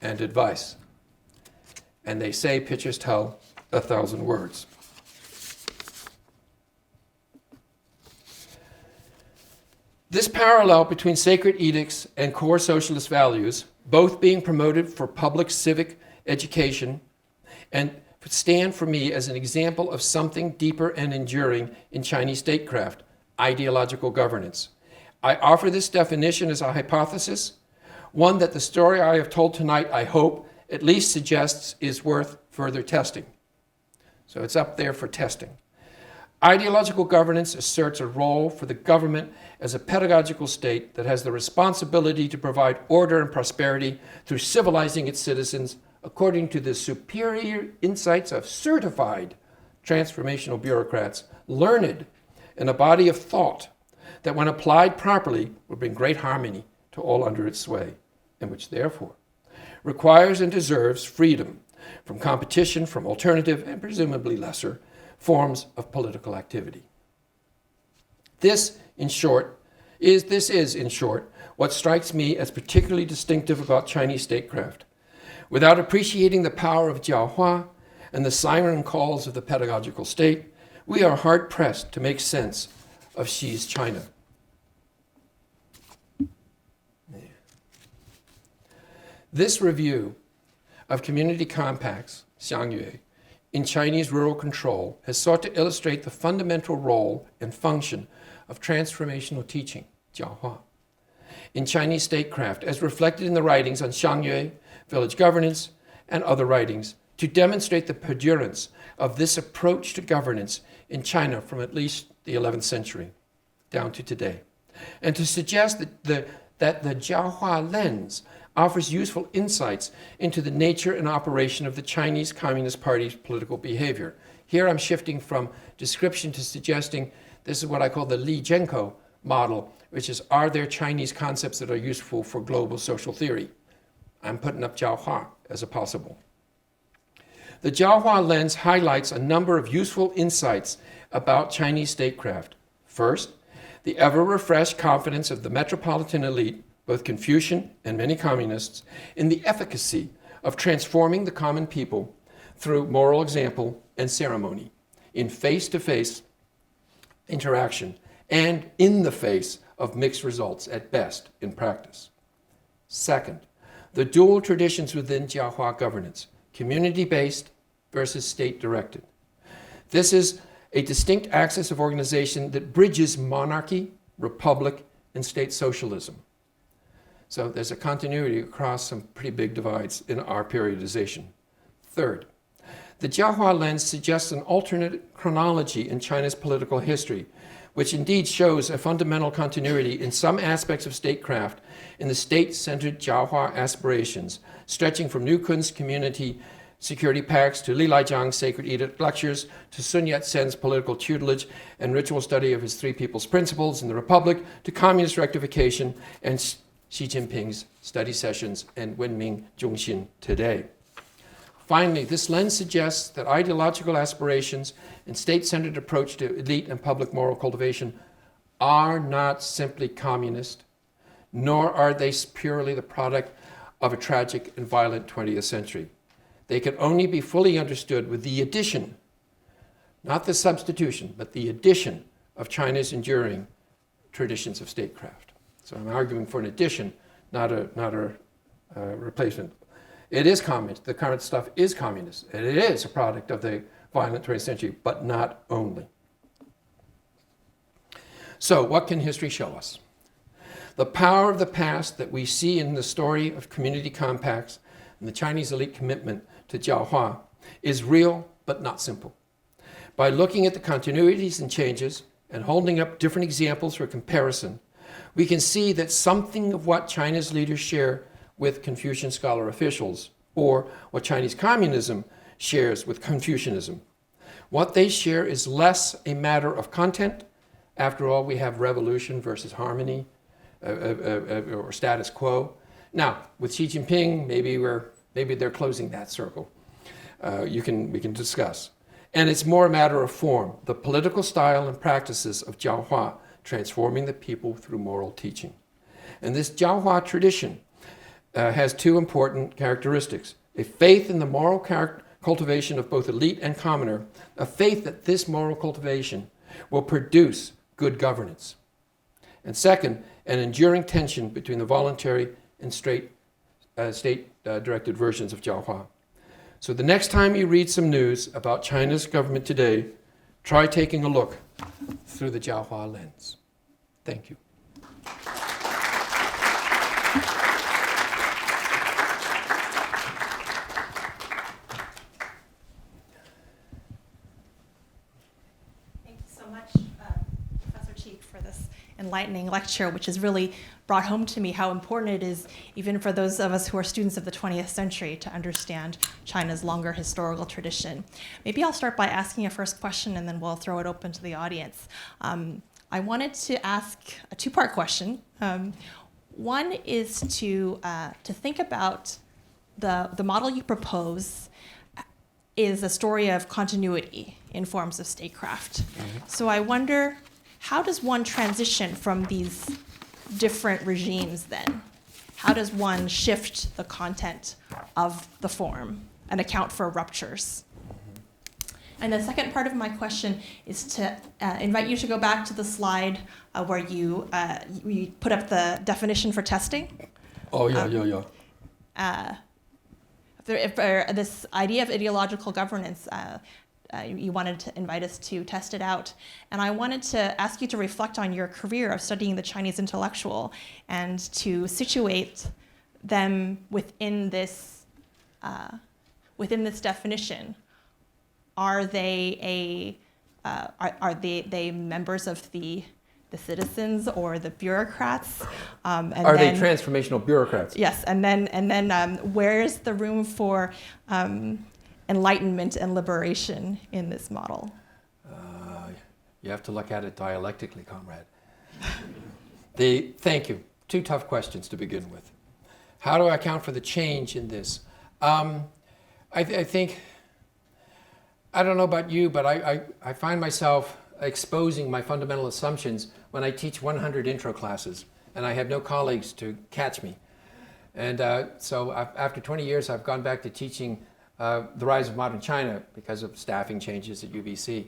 and advice. And they say pictures tell 1,000 words. This parallel between sacred edicts and core socialist values, both being promoted for public civic education, and stand for me as an example of something deeper and enduring in Chinese statecraft, ideological governance. I offer this definition as a hypothesis, one that the story I have told tonight, I hope, at least suggests is worth further testing. So it's up there for testing. Ideological governance asserts a role for the government as a pedagogical state that has the responsibility to provide order and prosperity through civilizing its citizens according to the superior insights of certified transformational bureaucrats, learned in a body of thought that when applied properly will bring great harmony to all under its sway, and which therefore requires and deserves freedom from competition from alternative and presumably lesser forms of political activity. This is, in short, what strikes me as particularly distinctive about Chinese statecraft. Without appreciating the power of Jiaohua and the siren calls of the pedagogical state, we are hard-pressed to make sense of Xi's China. This review of community compacts, xiangyue, in Chinese rural control has sought to illustrate the fundamental role and function of transformational teaching, jiaohua, in Chinese statecraft, as reflected in the writings on xiangyue, village governance, and other writings, to demonstrate the perdurance of this approach to governance in China from at least the 11th century down to today, and to suggest that the jiaohua lens offers useful insights into the nature and operation of the Chinese Communist Party's political behavior. Here I'm shifting from description to suggesting this is what I call the Li Zhenko model, which is, are there Chinese concepts that are useful for global social theory? I'm putting up Jiaohua as a possible. The Jiaohua lens highlights a number of useful insights about Chinese statecraft. First, the ever-refreshed confidence of the metropolitan elite, both Confucian and many communists, in the efficacy of transforming the common people through moral example and ceremony, in face-to-face interaction, and in the face of mixed results at best in practice. Second, the dual traditions within Jiaohua governance, community-based versus state-directed. This is a distinct axis of organization that bridges monarchy, republic, and state socialism. So there's a continuity across some pretty big divides in our periodization. Third, the Jiaohua lens suggests an alternate chronology in China's political history, which indeed shows a fundamental continuity in some aspects of statecraft in the state-centered Jiaohua aspirations, stretching from Liu Kun's community security pacts to Li Laijiang's sacred edict lectures to Sun Yat-sen's political tutelage and ritual study of his Three People's Principles in the Republic to communist rectification and Xi Jinping's study sessions and wenming zhongxin today. Finally, this lens suggests that ideological aspirations and state-centered approach to elite and public moral cultivation are not simply communist, nor are they purely the product of a tragic and violent 20th century. They can only be fully understood with the addition, not the substitution, but the addition of China's enduring traditions of statecraft. So I'm arguing for an addition, not a replacement. It is communist. The current stuff is communist. And it is a product of the violent 20th century, but not only. So what can history show us? The power of the past that we see in the story of community compacts and the Chinese elite commitment to Jiaohua is real but not simple. By looking at the continuities and changes and holding up different examples for comparison, we can see that something of what China's leaders share with Confucian scholar officials, or what Chinese communism shares with Confucianism. What they share is less a matter of content. After all, we have revolution versus harmony, or status quo. Now, with Xi Jinping, maybe they're closing that circle. We can discuss. And it's more a matter of form, the political style and practices of Jiaohua, transforming the people through moral teaching. And this Jiaohua tradition has two important characteristics: a faith in the moral cultivation of both elite and commoner, a faith that this moral cultivation will produce good governance. And second, an enduring tension between the voluntary and state-directed versions of Jiaohua. So the next time you read some news about China's government today, try taking a look through the Jiaohua lens. Thank you. Thank you so much, Professor Cheek, for this enlightening lecture, which has really brought home to me how important it is, even for those of us who are students of the 20th century, to understand China's longer historical tradition. Maybe I'll start by asking a first question, and then we'll throw it open to the audience. I wanted to ask a two-part question. One is to think about the model you propose is a story of continuity in forms of statecraft. So I wonder, how does one transition from these different regimes then? How does one shift the content of the form and account for ruptures? And the second part of my question is to invite you to go back to the slide where you put up the definition for testing. Oh, yeah. This idea of ideological governance, you wanted to invite us to test it out. And I wanted to ask you to reflect on your career of studying the Chinese intellectual and to situate them within this definition. Are they members of the citizens or the bureaucrats? Are they transformational bureaucrats? Yes, and then where's the room for enlightenment and liberation in this model? You have to look at it dialectically, comrade. Thank you. Two tough questions to begin with. How do I account for the change in this? I think, I don't know about you, but I find myself exposing my fundamental assumptions when I teach 100 intro classes, and I have no colleagues to catch me. And so after 20 years, I've gone back to teaching the rise of modern China because of staffing changes at UBC.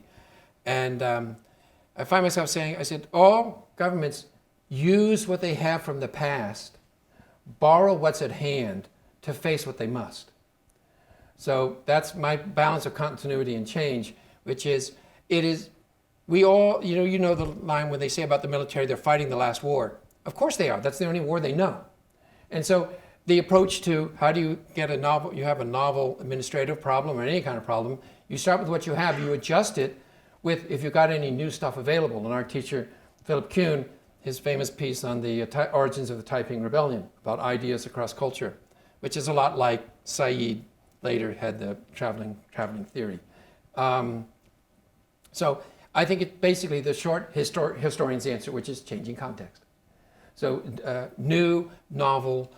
And I find myself saying, I said, all governments use what they have from the past, borrow what's at hand to face what they must. So that's my balance of continuity and change, which is, we all, you know the line when they say about the military, they're fighting the last war. Of course they are. That's the only war they know. And so the approach to how do you get you have a novel administrative problem or any kind of problem, you start with what you have, you adjust it with if you've got any new stuff available. And our teacher, Philip Kuhn, his famous piece on the origins of the Taiping Rebellion, about ideas across culture, which is a lot like Said later had the traveling theory. So I think it's basically the short historian's answer, which is changing context. So new, novel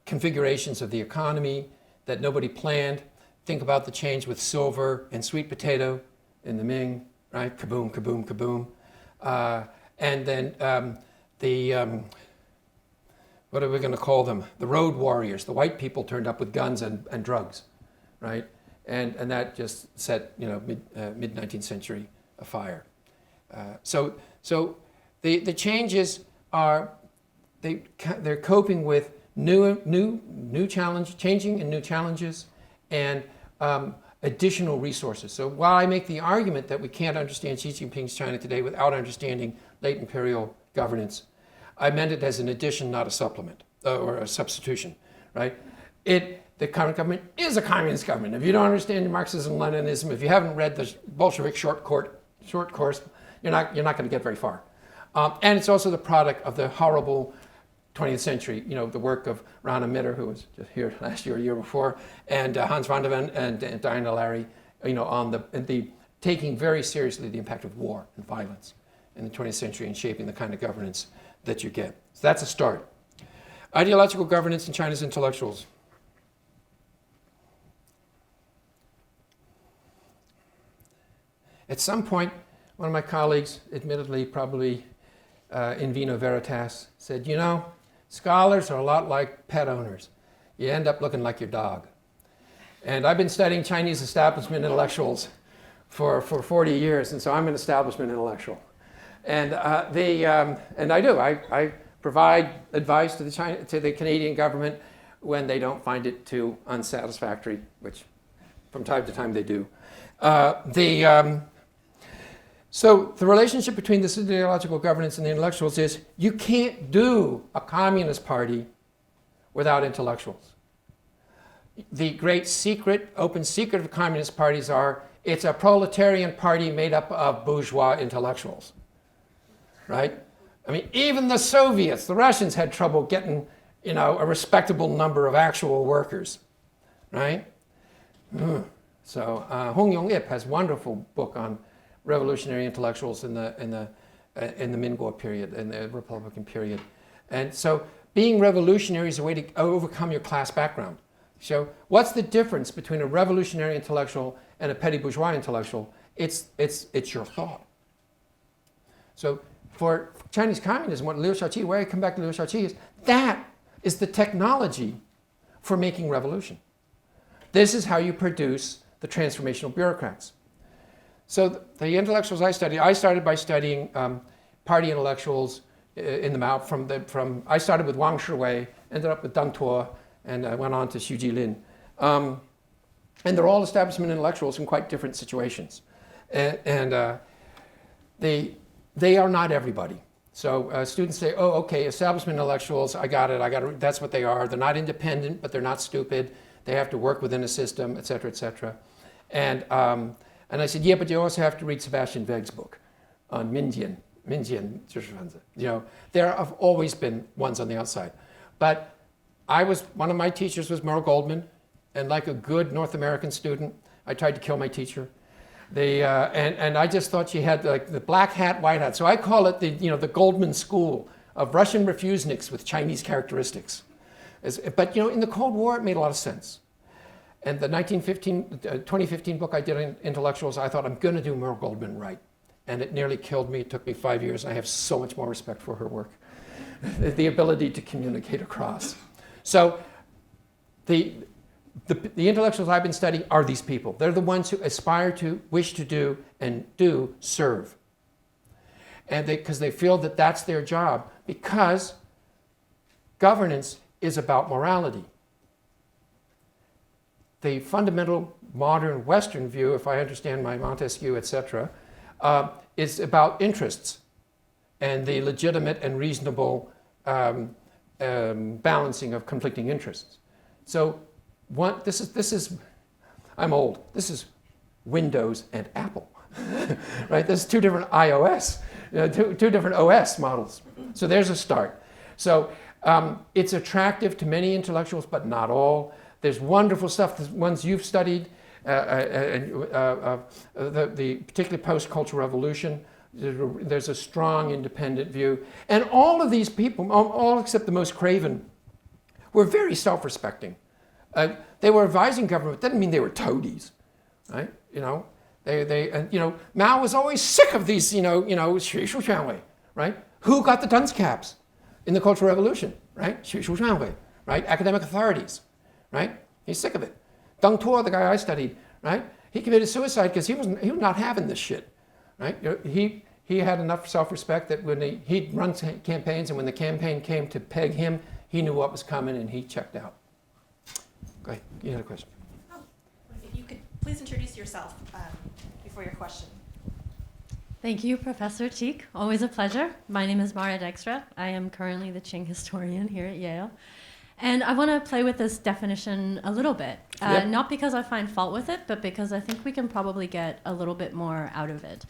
configurations of the economy that nobody planned. Think about the change with silver and sweet potato in the Ming, right? Kaboom, kaboom, kaboom. And then what are we going to call them? The road warriors. The white people turned up with guns and drugs, right? And that just set, mid 19th century afire. So the changes are they're coping with new challenge, changing and new challenges, and additional resources. So while I make the argument that we can't understand Xi Jinping's China today without understanding late imperial governance, I meant it as an addition, not a supplement or a substitution, right? The current government is a communist government. If you don't understand Marxism, Leninism, if you haven't read the Bolshevik short course, you're not going to get very far. And it's also the product of the horrible 20th century, the work of Rana Mitter, who was just here last year, or year before, and Hans van der Ven and Diana Larry, on the taking very seriously the impact of war and violence in the 20th century and shaping the kind of governance that you get. So that's a start. Ideological governance in China's intellectuals. At some point, one of my colleagues, admittedly probably in vino veritas, said, scholars are a lot like pet owners. You end up looking like your dog. And I've been studying Chinese establishment intellectuals for 40 years, and so I'm an establishment intellectual. And and I do. I provide advice to the Canadian government when they don't find it too unsatisfactory, which from time to time they do. So the relationship between this ideological governance and the intellectuals is you can't do a communist party without intellectuals. The great secret, open secret of communist parties it's a proletarian party made up of bourgeois intellectuals, right? I mean, even the Soviets, the Russians had trouble getting, a respectable number of actual workers, right? So Hong Yong-ip has a wonderful book on revolutionary intellectuals in the Minguo period, in the Republican period. And so being revolutionary is a way to overcome your class background. So what's the difference between a revolutionary intellectual and a petty bourgeois intellectual? It's your thought. So for Chinese communism, what Liu Shaoqi, where I come back to Liu Shaoqi is, that is the technology for making revolution. This is how you produce the transformational bureaucrats. So the intellectuals I started by studying party intellectuals in the Mao. I started with Wang Shiwei, ended up with Deng Tuo, and I went on to Xu Jilin. And they're all establishment intellectuals in quite different situations. And they are not everybody. So students say, oh, okay, establishment intellectuals, I got it, that's what they are. They're not independent, but they're not stupid. They have to work within a system, et cetera, et cetera. And I said, yeah, but you also have to read Sebastian Wegg's book on Minjian. There have always been ones on the outside. But one of my teachers was Merle Goldman, and like a good North American student, I tried to kill my teacher. And I just thought she had like the black hat, white hat. So I call it the Goldman School of Russian refuseniks with Chinese characteristics. But in the Cold War, it made a lot of sense. And the 2015 book I did on intellectuals, I thought, I'm going to do Merle Goldman right. And it nearly killed me. It took me 5 years, and I have so much more respect for her work. The ability to communicate across. So the intellectuals I've been studying are these people. They're the ones who aspire to, wish to do, and do serve. And because they feel that that's their job. Because governance is about morality. The fundamental modern Western view, if I understand my Montesquieu, etc., is about interests and the legitimate and reasonable balancing of conflicting interests. So this is, I'm old. This is Windows and Apple, right? There's two different iOS, two different OS models. So there's a start. So it's attractive to many intellectuals, but not all. There's wonderful stuff, the ones you've studied, the particularly post-cultural revolution. There's a strong independent view. And all of these people, all except the most craven, were very self-respecting. They were advising government. That didn't mean they were toadies, right? Mao was always sick of these, right? Who got the dunce caps in the Cultural Revolution, right? Right? Academic authorities. Right? He's sick of it. Deng Tuo, the guy I studied, right? He committed suicide because he was not having this shit, right? He had enough self-respect that when he'd run campaigns, and when the campaign came to peg him, he knew what was coming and he checked out. Go ahead. You had a question. If you could Please introduce yourself before your question. Thank you, Professor Cheek. Always a pleasure. My name is Mara Dykstra. I am currently the Qing historian here at Yale. And I want to play with this definition a little bit, Yep. not because I find fault with it, but because I think we can probably get a little bit more out of it.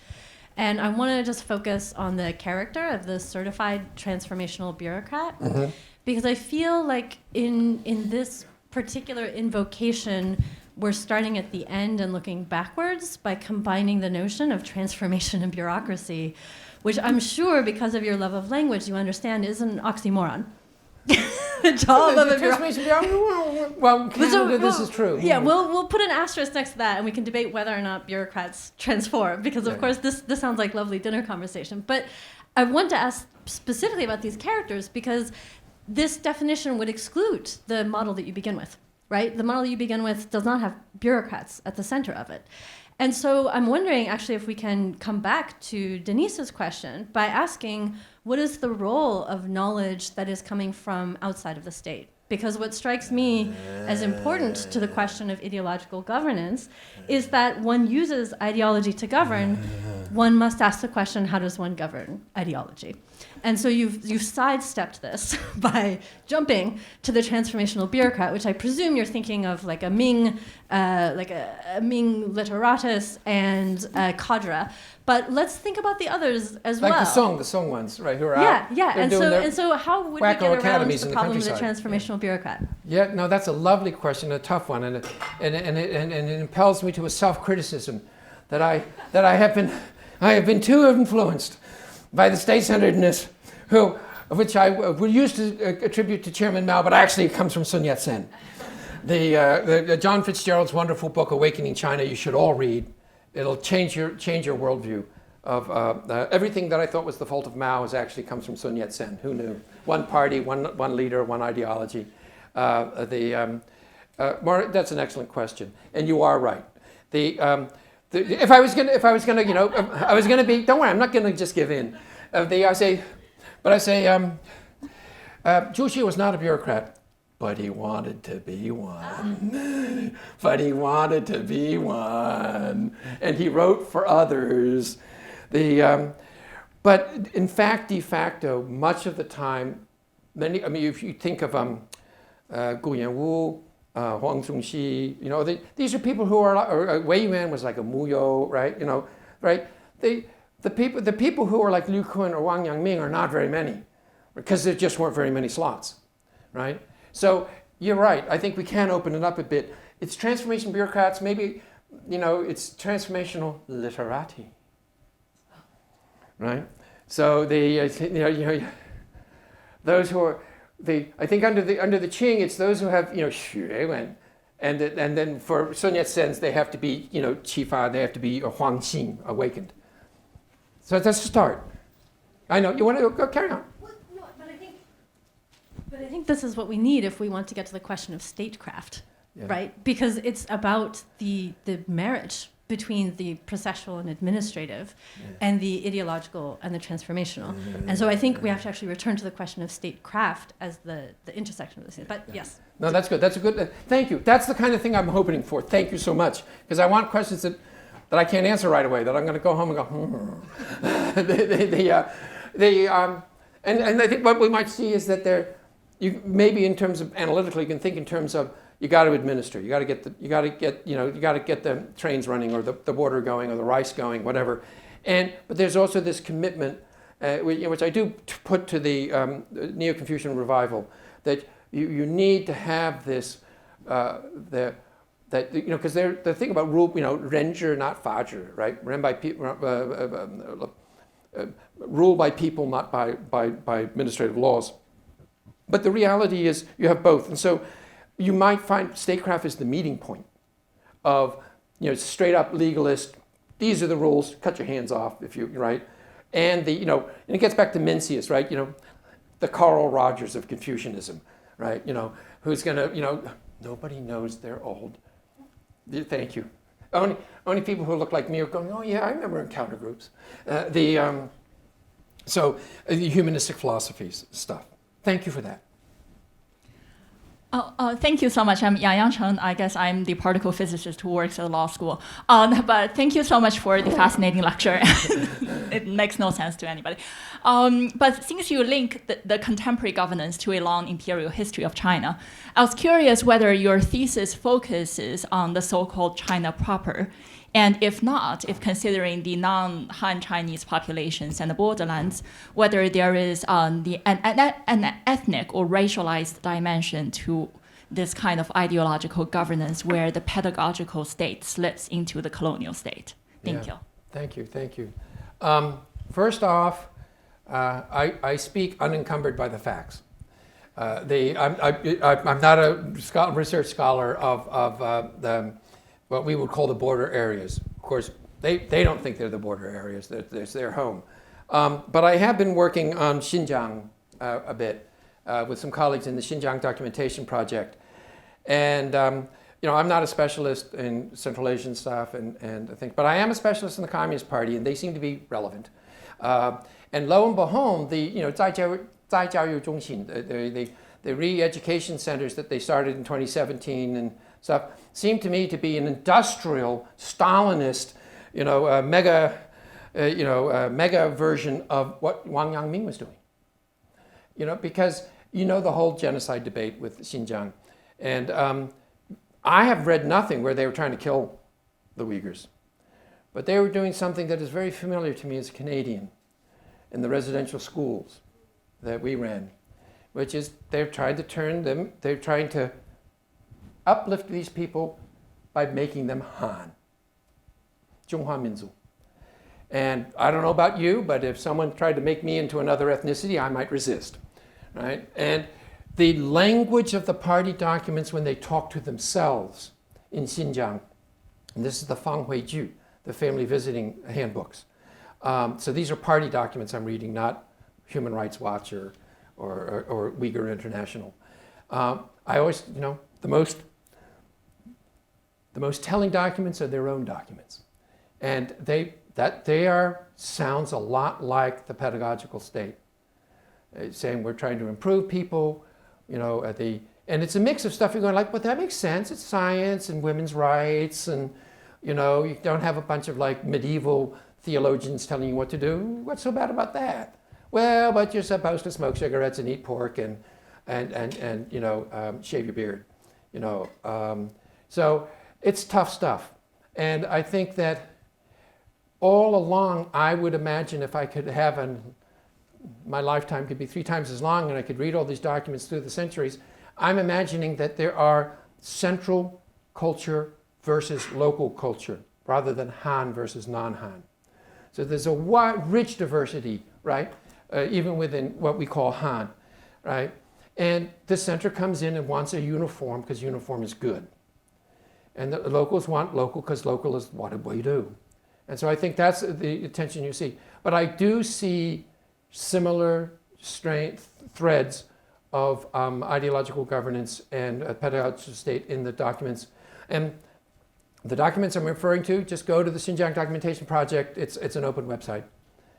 And I want to just focus on the character of the certified transformational bureaucrat, because I feel like in this particular invocation, we're starting at the end and looking backwards by combining the notion of transformation and bureaucracy, which I'm sure, because of your love of language, you understand is an oxymoron. The job of a bureaucrat. Well, Canada, this is true. Yeah, we'll put an asterisk next to that, and we can debate whether or not bureaucrats transform, because of course this sounds like lovely dinner conversation. But I want to ask specifically about these characters, because this definition would exclude the model that you begin with, right? The model you begin with does not have bureaucrats at the center of it. And so I'm wondering, actually, if we can come back to Denise's question by asking, what is the role of knowledge that is coming from outside of the state? Because what strikes me as important to the question of ideological governance is that one uses ideology to govern. One must ask the question, how does one govern ideology? And so you've sidestepped this by jumping to the transformational bureaucrat, which I presume you're thinking of like a Ming, a Ming literatus and a cadre. But let's think about the others as well. Like the song ones, right? Who are yeah, out. yeah. And so how would we wacko get around academies the in the problem of the countryside. transformational bureaucrat? Yeah, no, that's a lovely question, a tough one, and it impels me to a self-criticism that I have been too influenced by the state-centeredness, which I would used to attribute to Chairman Mao, but actually it comes from Sun Yat-sen. The John Fitzgerald's wonderful book, Awakening China, you should all read. It'll change your worldview of everything that I thought was the fault of Mao actually comes from Sun Yat-sen. Who knew? One party, one leader, one ideology. That's an excellent question, and you are right. If I was gonna, I was gonna be. Don't worry, I'm not gonna just give in. I say, Zhu Xi was not a bureaucrat, but he wanted to be one. And he wrote for others. But in fact, de facto, much of the time, if you think of Gu Yanwu, Huang Zongxi, these are people who are, Wei Yuan was like a Muyo, right? Right? The people who are like Liu Kun or Wang Yangming are not very many, because there just weren't very many slots, right? So you're right. I think we can open it up a bit. It's transformation bureaucrats. Maybe, it's transformational literati, right? So those who are I think under the Qing, it's those who have Xue Wen, and then for Sun Yat-sen's they have to be Qifa, they have to be Huang Xing, awakened. So that's a start. I know you want to go carry on. Well, no, but I think this is what we need if we want to get to the question of statecraft, right? Because it's about the marriage between the processual and administrative and the ideological and the transformational. And so I think we have to actually return to the question of statecraft as the intersection of this. But yes. No, that's good. That's a good, thank you. That's the kind of thing I'm hoping for. Thank you so much. Because I want questions that I can't answer right away, that I'm going to go home and go, and I think what we might see is that maybe in terms of analytically, you can think in terms of you got to administer, you got to get the trains running or the border going or the rice going, whatever. But there's also this commitment, which I do put to the Neo-Confucian revival, that you need to have this because the thing about rule, Renjie, not Fazhi, right? Rule by people, not by administrative laws. But the reality is you have both, and so you might find statecraft is the meeting point of straight up legalist. These are the rules. Cut your hands off if you right, and and it gets back to Mencius, right? The Carl Rogers of Confucianism, right? Who's gonna nobody knows they're old. Thank you. Only people who look like me are going, oh yeah, I remember encounter groups. The humanistic philosophies stuff. Thank you for that. Thank you so much. I'm Yang Chen. I guess I'm the particle physicist who works at the law school. But thank you so much for the fascinating lecture. It makes no sense to anybody. But since you link the contemporary governance to a long imperial history of China, I was curious whether your thesis focuses on the so-called China proper. And if not, if considering the non-Han Chinese populations and the borderlands, whether there is an ethnic or racialized dimension to this kind of ideological governance where the pedagogical state slips into the colonial state. Thank you. Thank you. First off, I speak unencumbered by the facts. I'm not a research scholar of what we would call the border areas. Of course, they don't think they're the border areas, it's their home. But I have been working on Xinjiang a bit with some colleagues in the Xinjiang Documentation Project. And I'm not a specialist in Central Asian stuff and I think, but I am a specialist in the Communist Party and they seem to be relevant. And lo and behold, the 在教育中心, the re-education centers that they started in 2017 and stuff seem to me to be an industrial Stalinist, mega version of what Wang Yangming was doing. Because the whole genocide debate with Xinjiang, and I have read nothing where they were trying to kill the Uyghurs, but they were doing something that is very familiar to me as a Canadian in the residential schools that we ran, which is they're trying to uplift these people by making them Han. 中华民族. And I don't know about you, but if someone tried to make me into another ethnicity, I might resist, right? And the language of the party documents when they talk to themselves in Xinjiang, and this is the Fang Hui Ju, the family visiting handbooks. So these are party documents I'm reading, not Human Rights Watch or Uyghur International. I always, the most telling documents are their own documents. And sounds a lot like the pedagogical state. Saying we're trying to improve people, and it's a mix of stuff you're going like, but that makes sense. It's science and women's rights and, you don't have a bunch of like medieval theologians telling you what to do. What's so bad about that? Well, but you're supposed to smoke cigarettes and eat pork and shave your beard, So it's tough stuff. And I think that all along, I would imagine if I could have my lifetime could be 3 times as long and I could read all these documents through the centuries, I'm imagining that there are central culture versus local culture rather than Han versus non-Han. So there's a rich diversity, right? Even within what we call Han, right? And the center comes in and wants a uniform because uniform is good. And the locals want local because local is what we do. And so I think that's the attention you see. But I do see similar threads of ideological governance and pedagogical state in the documents. And the documents I'm referring to, just go to the Xinjiang Documentation Project. It's an open website.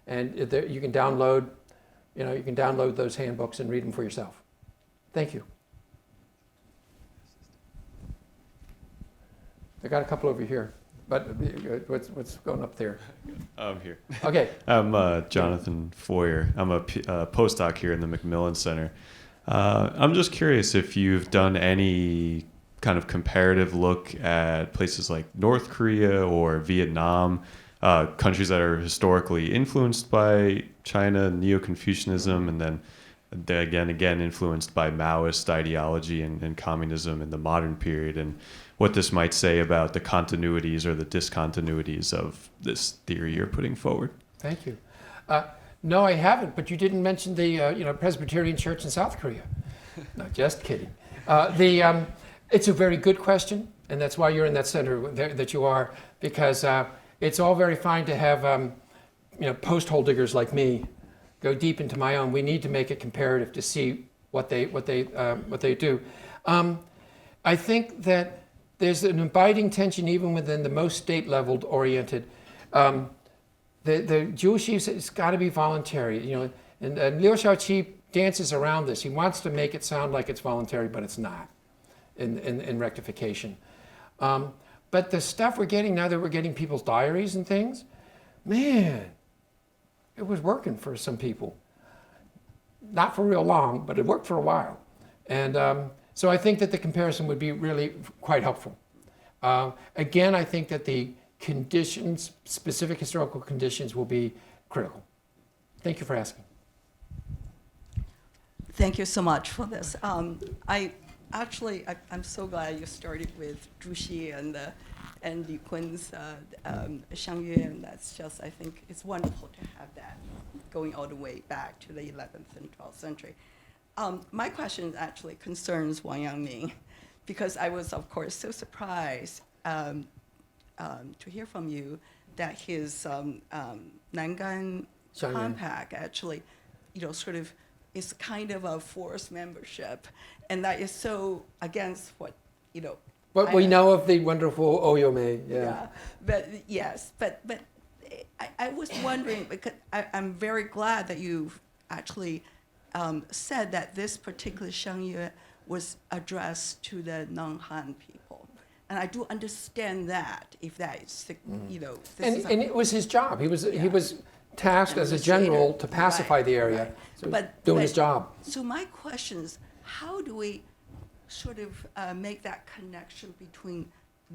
And you can download, those handbooks and read them for yourself. Thank you. I got a couple over here. But what's going up there? I'm here. Okay. I'm Jonathan Foyer. I'm a postdoc here in the Macmillan Center. I'm just curious if you've done any kind of comparative look at places like North Korea or Vietnam, countries that are historically influenced by China, Neo-Confucianism, and then again influenced by Maoist ideology and communism in the modern period, and what this might say about the continuities or the discontinuities of this theory you're putting forward. Thank you. No, I haven't, but you didn't mention the Presbyterian Church in South Korea. No, just kidding. It's a very good question, and that's why you're in that center that you are, because it's all very fine to have post-hole diggers like me go deep into my own. We need to make it comparative to see what they do. I think that there's an abiding tension even within the most state-leveled oriented. The Jewish youth, it's got to be voluntary, and Liu Shaoqi dances around this. He wants to make it sound like it's voluntary, but it's not. in rectification. But the stuff we're getting now that we're getting people's diaries and things, man, it was working for some people. Not for real long, but it worked for a while. And so I think that the comparison would be really quite helpful. Again, I think that the conditions, specific historical conditions, will be critical. Thank you for asking. Thank you so much for this. I'm so glad you started with Zhu Xi and Li Kun's Xiangyue, and that's just, I think it's wonderful to have that going all the way back to the 11th and 12th century. My question actually concerns Wang Yangming, because I was, of course, so surprised to hear from you that his Nangan Compact actually, sort of is kind of a forced membership, and that is so against what, What we know of the wonderful Oyome, yeah. But yes, but I was wondering, because I'm very glad that you've actually said that this particular Xiangyue was addressed to the non-Han people. And I do understand that, if that is, And it was his job. He was tasked as a general to pacify the area, so doing his job. So my question is, how do we sort of make that connection between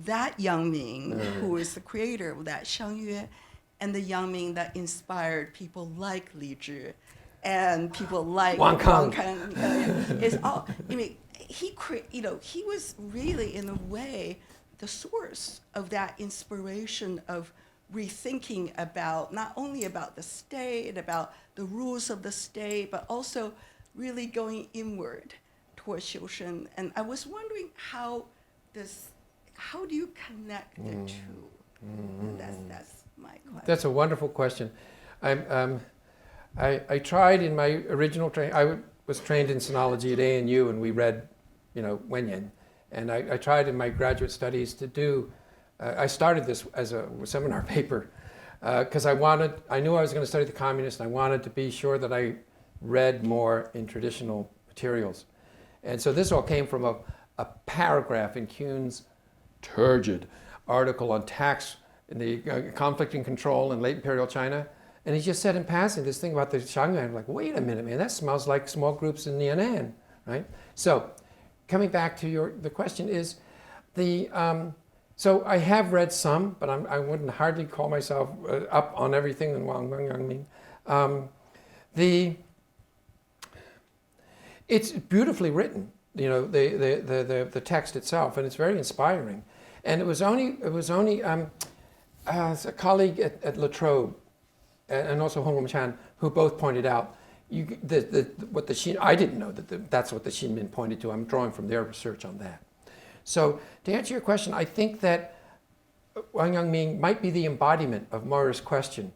that Yangming, who is the creator of that Xiangyue, and the Yangming that inspired people like Li Zhi and people like Wang Kang. It's all, he was really, in a way, the source of that inspiration of rethinking about, not only about the state, about the rules of the state, but also really going inward towards Xiushen. And I was wondering how do you connect the two? And that's my question. That's a wonderful question. I tried in my original training. I was trained in sinology at ANU, and we read, wenming. And I tried in my graduate studies to do. I started this as a seminar paper because I knew I was going to study the communists, and I wanted to be sure that I read more in traditional materials. And so this all came from a paragraph in Kuhn's turgid article on tax in the conflict and control in late imperial China. And he just said in passing this thing about the Xiangyue. I'm like, wait a minute, man, that smells like small groups in Yan'an, right? So coming back to the question is, so I have read some, but I wouldn't hardly call myself up on everything in Wang Yangming. It's beautifully written, the text itself, and it's very inspiring. And it was only a colleague at La Trobe and also Hong Chan who both pointed out what the Xin. I didn't know that's what the Xinmin pointed to. I'm drawing from their research on that. So to answer your question, I think that Wang Yangming might be the embodiment of Maoist's question,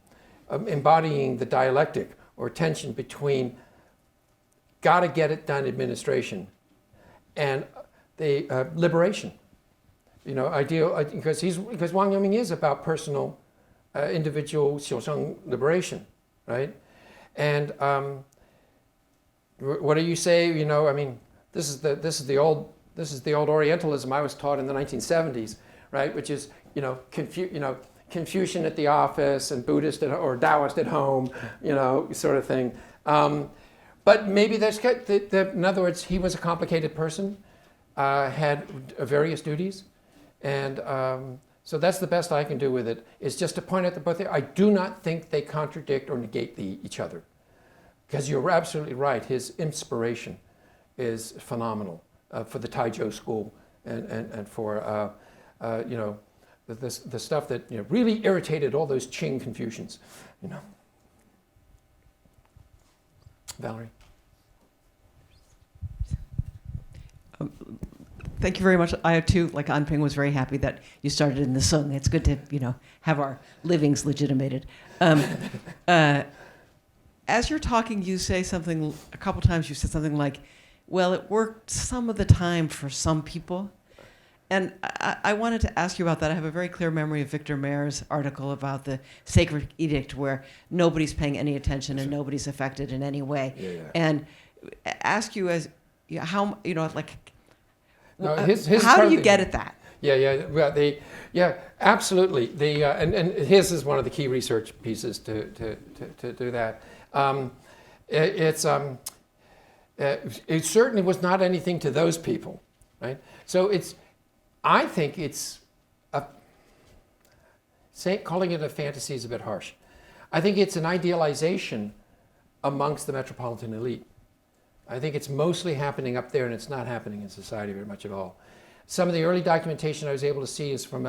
embodying the dialectic or tension between gotta get it done administration and the liberation. Ideal, because Wang Yangming is about personal, individual xiusheng liberation, right? And what do you say? This is the old Orientalism I was taught in the 1970s, right? Which is Confucian at the office and Buddhist or Taoist at home, sort of thing. But maybe in other words, he was a complicated person, had various duties, and so that's the best I can do with it, is just to point out that both. I do not think they contradict or negate each other, because you're absolutely right. His inspiration is phenomenal for the Taizhou school and for the stuff that really irritated all those Qing Confucians. Valerie. Thank you very much. I too, like Anping, was very happy that you started in the Sung. It's good to have our livings legitimated. As you're talking, you say something a couple times. You said something like, "Well, it worked some of the time for some people," and I wanted to ask you about that. I have a very clear memory of Victor Mayer's article about the sacred edict, where nobody's paying any attention and nobody's affected in any way, and ask you as how No, his is How part do of you get at that? Yeah, absolutely. And his is one of the key research pieces to do that. It certainly was not anything to those people, right? So I think calling it a fantasy is a bit harsh. I think it's an idealization amongst the metropolitan elite. I think it's mostly happening up there, and it's not happening in society very much at all. Some of the early documentation I was able to see is from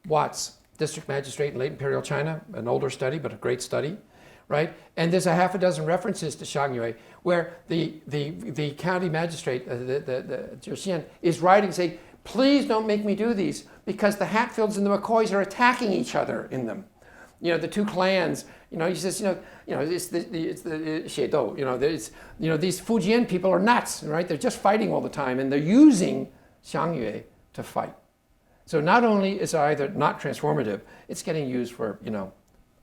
Watts, district magistrate in late imperial China, an older study, but a great study, right? And there's a half a dozen references to Xiangyue, where the county magistrate, the Jixian, is writing, saying, please don't make me do these, because the Hatfields and the McCoys are attacking each other in them. You know, the two clans. You know, he says, it's the Xiedo. These Fujian people are nuts, right? They're just fighting all the time, and they're using Xiangyue to fight. So not only is it either not transformative, it's getting used for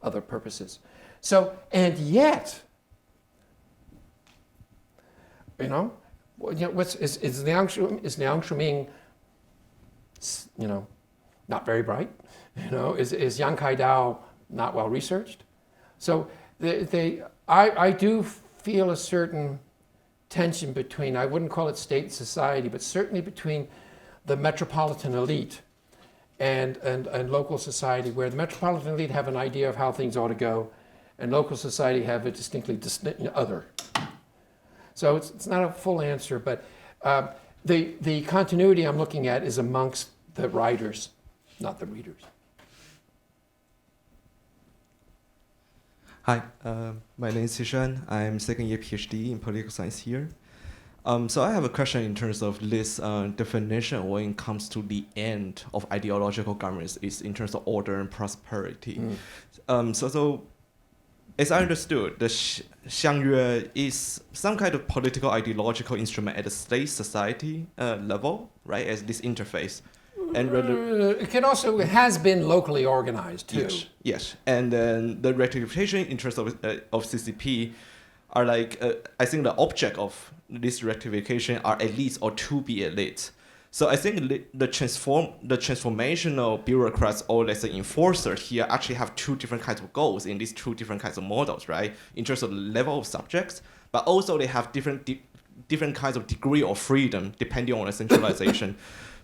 other purposes. So, and yet, is Liang Shuming, not very bright? Is Yang Kaidao not well researched? So I do feel a certain tension between, I wouldn't call it state and society, but certainly between the metropolitan elite and local society, where the metropolitan elite have an idea of how things ought to go, and local society have a distinctly other. So it's not a full answer, but the continuity I'm looking at is amongst the writers, not the readers. Hi, my name is Sishan. I'm second year PhD in political science here. So I have a question in terms of this definition when it comes to the end of ideological governance is in terms of order and prosperity. So as I understood, the Xiangyue is some kind of political ideological instrument at the state society level, right, as this interface. And it has been locally organized too. Yes. And then the rectification in terms of CCP are like, I think the object of this rectification are elites or to be elites. So I think the transformational bureaucrats or let's say enforcers here actually have two different kinds of goals in these two different kinds of models, right? In terms of the level of subjects, but also they have different kinds of degree of freedom depending on the centralization.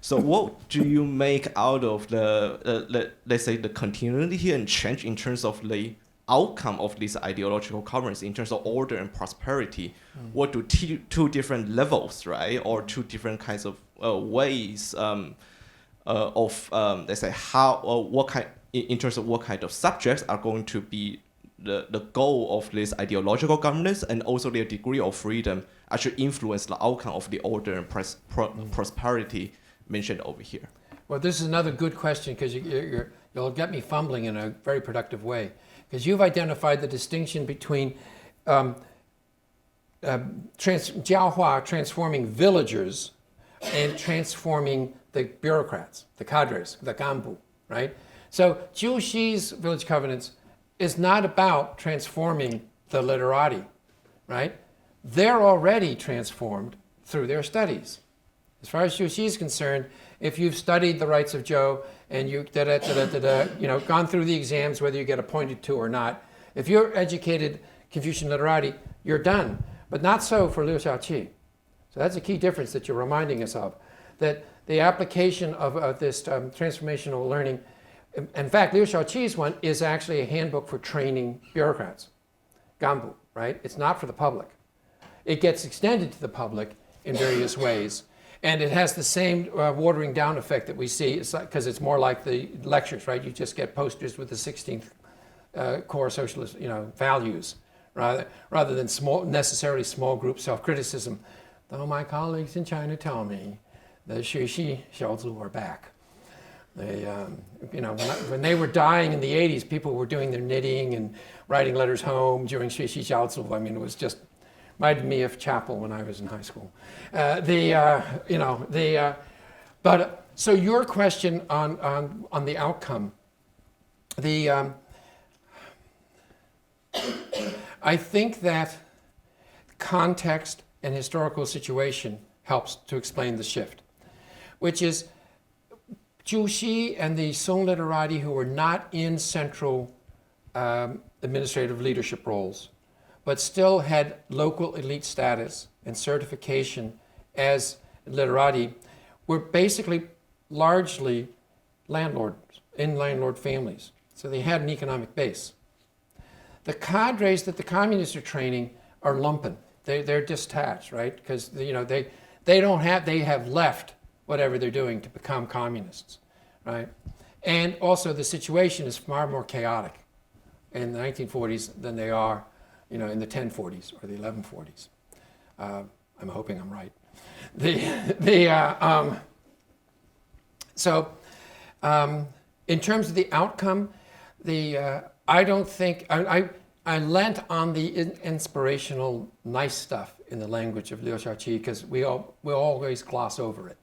So what do you make out of let's say the continuity here and change in terms of the outcome of this ideological governance in terms of order and prosperity? What do two different levels, right, or two different kinds of ways let's say how or what kind in terms of what kind of subjects are going to be the goal of this ideological governance, and also their degree of freedom actually influence the outcome of the order and prosperity mentioned over here? Well, this is another good question, because you'll get me fumbling in a very productive way, because you've identified the distinction between Jiahua transforming villagers and transforming the bureaucrats, the cadres, the ganbu, right? So Jiu Shi's village covenants is not about transforming the literati, right? They're already transformed through their studies. As far as Jiu Shi is concerned, if you've studied the rights of Zhou and you've gone through the exams, whether you get appointed to or not, if you're educated Confucian literati, you're done. But not so for Liu Xiaoqi. So that's a key difference that you're reminding us of, that the application of this transformational learning, in fact, Liu Xiaoqi's one is actually a handbook for training bureaucrats, ganbu, right? It's not for the public. It gets extended to the public in various ways. And it has the same watering down effect that we see, because it's more like the lectures, right? You just get posters with the 16th core socialist, values, rather than necessarily small group self-criticism. Though my colleagues in China tell me the Xuexi Xiaozu are back. They, when they were dying in the 80s, people were doing their knitting and writing letters home during Xuexi Xiaozu. I mean, it was just reminded me of chapel when I was in high school. But so your question on the outcome, I think that context and historical situation helps to explain the shift, which is Juxi and the Song literati who were not in central administrative leadership roles, but still had local elite status and certification as literati, were basically largely landlords in landlord families. So they had an economic base. The cadres that the communists are training are lumpen. They're detached, right? Because they have left whatever they're doing to become communists, right? And also the situation is far more chaotic in the 1940s than they are, in the 1040s or the 1140s. I'm hoping I'm right. In terms of the outcome, I don't think I lent on the inspirational, nice stuff in the language of Liu Shaoqi because we always gloss over it,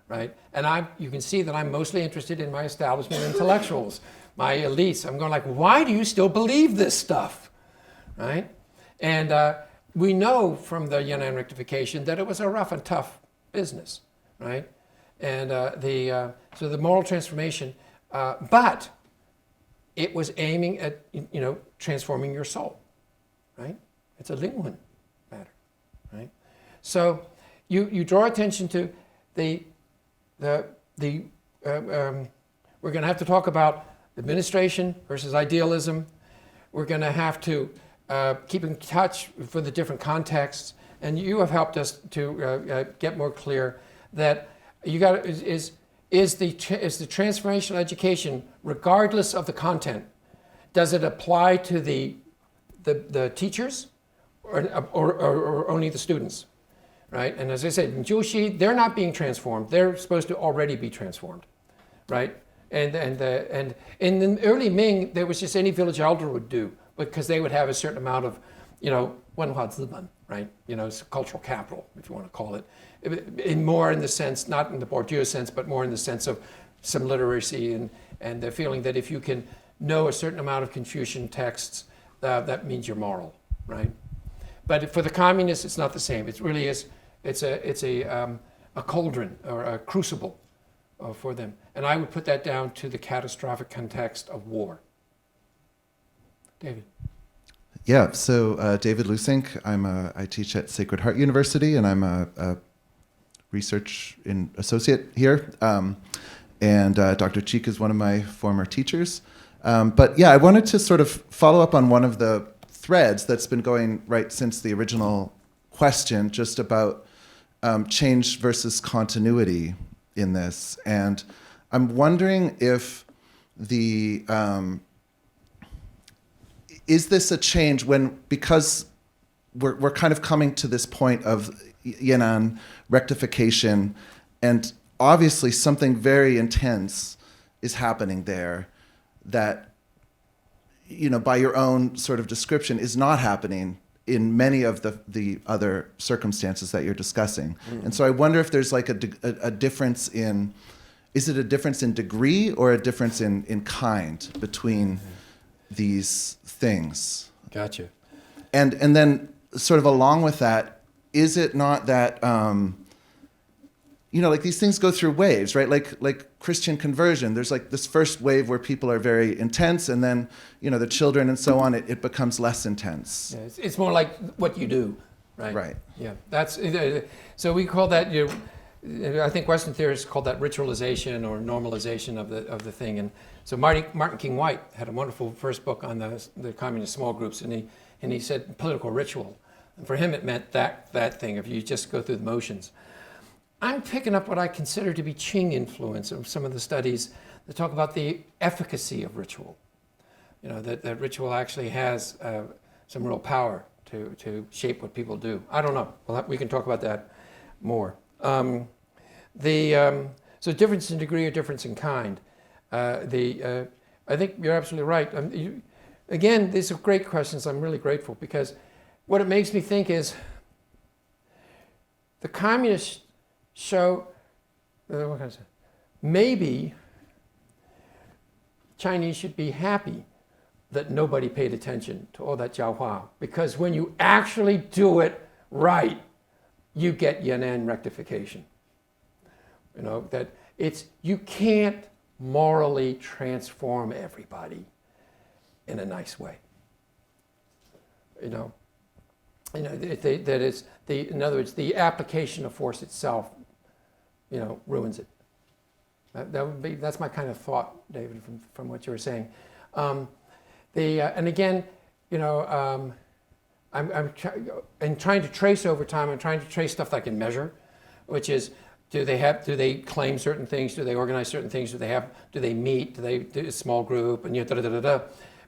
right? And you can see that I'm mostly interested in my establishment intellectuals, my elites. I'm going like, why do you still believe this stuff, right? And we know from the Yan'an rectification that it was a rough and tough business, right? And so the moral transformation, but it was aiming at transforming your soul, right? It's a Lingwen matter, right? So you draw attention to we're going to have to talk about administration versus idealism. We're going to have to keep in touch for the different contexts, and you have helped us to get more clear that is the transformational education, regardless of the content, does it apply to the teachers or only the students, right? And as I said, in Juxi, they're not being transformed. They're supposed to already be transformed, right? And in the early Ming, there was just any village elder would do, because they would have a certain amount of, wenhua ziban, right? It's cultural capital, if you want to call it. More in the sense, not in the Bourdieu sense, but more in the sense of some literacy and the feeling that if you can know a certain amount of Confucian texts, that means you're moral, right? But for the communists, it's not the same. It really is. It's a cauldron or a crucible for them, and I would put that down to the catastrophic context of war. David. Yeah. So David Lusink. I teach at Sacred Heart University, and I'm a research associate here. And Dr. Cheek is one of my former teachers. But yeah, I wanted to sort of follow up on one of the threads that's been going right since the original question, just about change versus continuity in this. And I'm wondering if is this a change because we're kind of coming to this point of Yan'an rectification, and obviously something very intense is happening there that, by your own sort of description, is not happening in many of the other circumstances that you're discussing. Mm-hmm. And so I wonder if there's like a difference in, is it a difference in degree or a difference in kind between these things? Gotcha. And then sort of along with that, is it not that, like these things go through waves, right? Like Christian conversion, there's like this first wave where people are very intense, and then, the children and so on, it becomes less intense. Yeah, it's more like what you do, right? Right. Yeah, that's, so we call that, I think Western theorists call that ritualization or normalization of the thing. And so Martin King White had a wonderful first book on the communist small groups, and he said political ritual. And for him, it meant that thing, if you just go through the motions. I'm picking up what I consider to be Qing influence of some of the studies that talk about the efficacy of ritual. That ritual actually has some real power to shape what people do. I don't know. We can talk about that more. So difference in degree or difference in kind. I think you're absolutely right. Again, these are great questions. I'm really grateful, because what it makes me think is the communists show, what can I say? Maybe Chinese should be happy that nobody paid attention to all that jiaohua, because when you actually do it right, you get Yan'an rectification. You know, that you can't morally transform everybody in a nice way. In other words, the application of force itself, ruins it. That's my kind of thought, David, from what you were saying. And again, I'm trying to trace over time. I'm trying to trace stuff that I can measure, which is, do they claim certain things? Do they organize certain things? Do they meet? Do they do a small group? And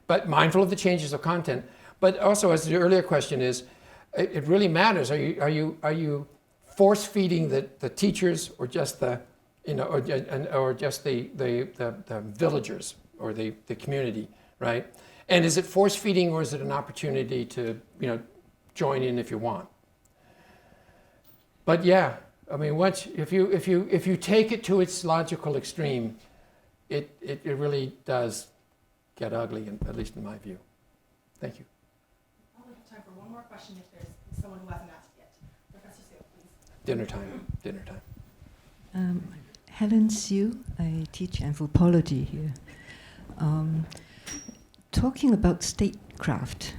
But mindful of the changes of content. But also, as the earlier question is, it really matters. Are you force feeding the teachers, or just the villagers or the community, right? And is it force feeding, or is it an opportunity to join in if you want? But yeah, I mean, if you take it to its logical extreme, it really does get ugly, at least in my view. Thank you. I'll have time for one more question if there's someone who hasn't asked yet. Professor Sue, please. Dinner time. Helen Sue, I teach anthropology here. Talking about statecraft,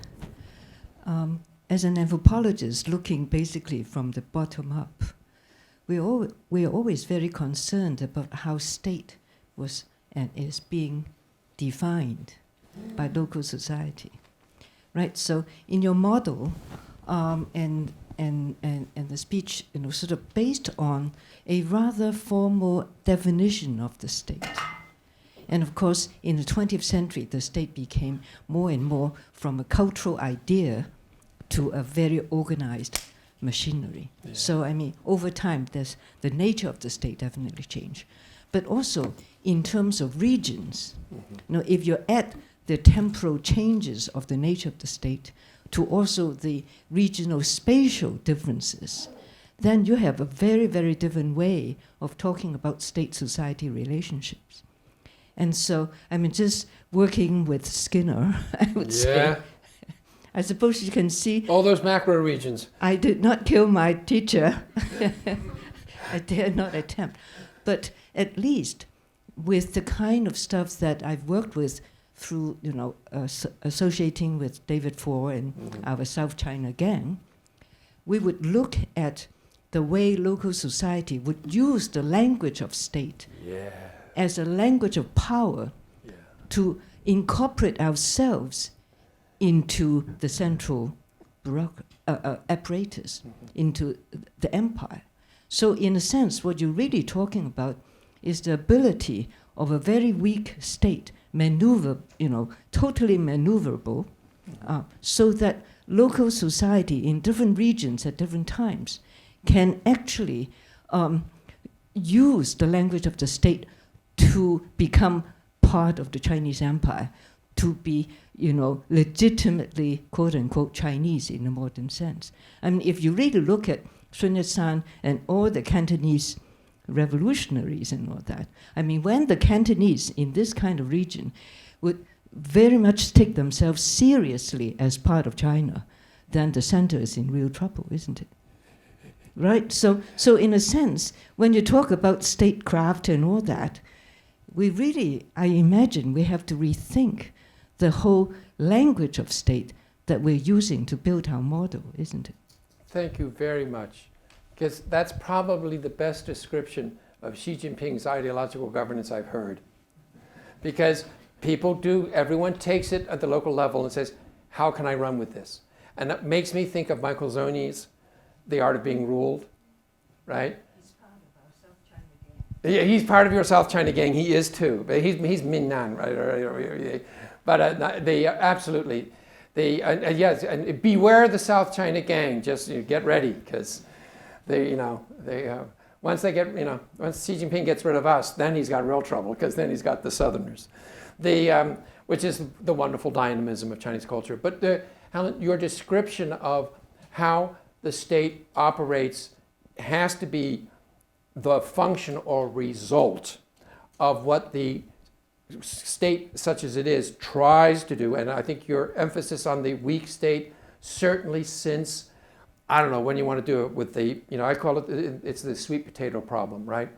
as an anthropologist looking basically from the bottom up, we are always very concerned about how state was and is being defined by local society, right? So in your model, and the speech, sort of based on a rather formal definition of the state. And of course, in the 20th century, the state became more and more from a cultural idea to a very organized machinery. Yeah. So, I mean, over time, the nature of the state definitely changed. But also, in terms of regions, if you add the temporal changes of the nature of the state to also the regional spatial differences, then you have a very, very different way of talking about state-society relationships. And so, I mean, just working with Skinner, I would say, I suppose you can see... all those macro regions. I did not kill my teacher. I dare not attempt. But at least with the kind of stuff that I've worked with through, associating with David Ford and our South China gang, we would look at the way local society would use the language of state as a language of power to incorporate ourselves into the central apparatus, into the empire. So in a sense, what you're really talking about is the ability of a very weak state, totally maneuverable, so that local society in different regions at different times can actually use the language of the state to become part of the Chinese empire, to be, legitimately, quote-unquote, Chinese in a modern sense. I mean, if you really look at Sun Yat-sen and all the Cantonese revolutionaries and all that, I mean, when the Cantonese in this kind of region would very much take themselves seriously as part of China, then the center is in real trouble, isn't it? Right? So in a sense, when you talk about statecraft and all that, we really, I imagine, we have to rethink the whole language of state that we're using to build our model, isn't it? Thank you very much. Because that's probably the best description of Xi Jinping's ideological governance I've heard. Because everyone takes it at the local level and says, how can I run with this? And that makes me think of Michael Zoni's The Art of Being Ruled, right? He's part of our South China gang. Yeah, he's part of your South China gang. He is too. But he's Minnan, right? But absolutely. Yes, and beware the South China gang. Just get ready, because once Xi Jinping gets rid of us, then he's got real trouble, because then he's got the Southerners, which is the wonderful dynamism of Chinese culture. But Helen, your description of how the state operates has to be the function or result of what the state, such as it is, tries to do. And I think your emphasis on the weak state, certainly since I don't know when you want to do it with the, I call it, it's the sweet potato problem, right?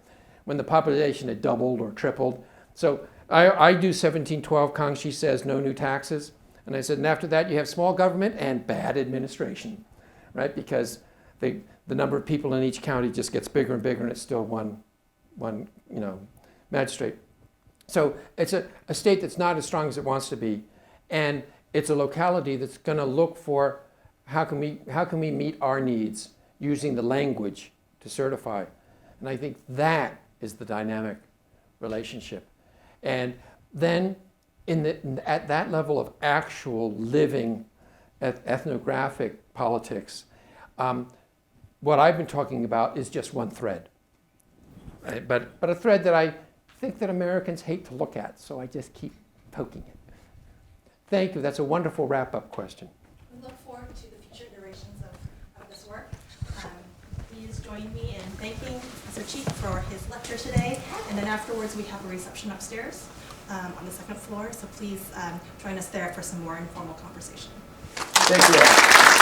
When the population had doubled or tripled. So I do 1712, Kangxi says no new taxes. And I said, and after that you have small government and bad administration, right? Because the number of people in each county just gets bigger and bigger, and it's still one magistrate. So it's a state that's not as strong as it wants to be. And it's a locality that's going to look for how can we meet our needs using the language to certify. And I think that is the dynamic relationship. And then at that level of actual living ethnographic politics, what I've been talking about is just one thread, right? But a thread that I think that Americans hate to look at, so I just keep poking it. Thank you. That's a wonderful wrap-up question. We look forward to the future iterations of this work. Please join me in thanking Professor Cheek for his lecture today, and then afterwards we have a reception upstairs on the second floor, so please join us there for some more informal conversation. Thank you all.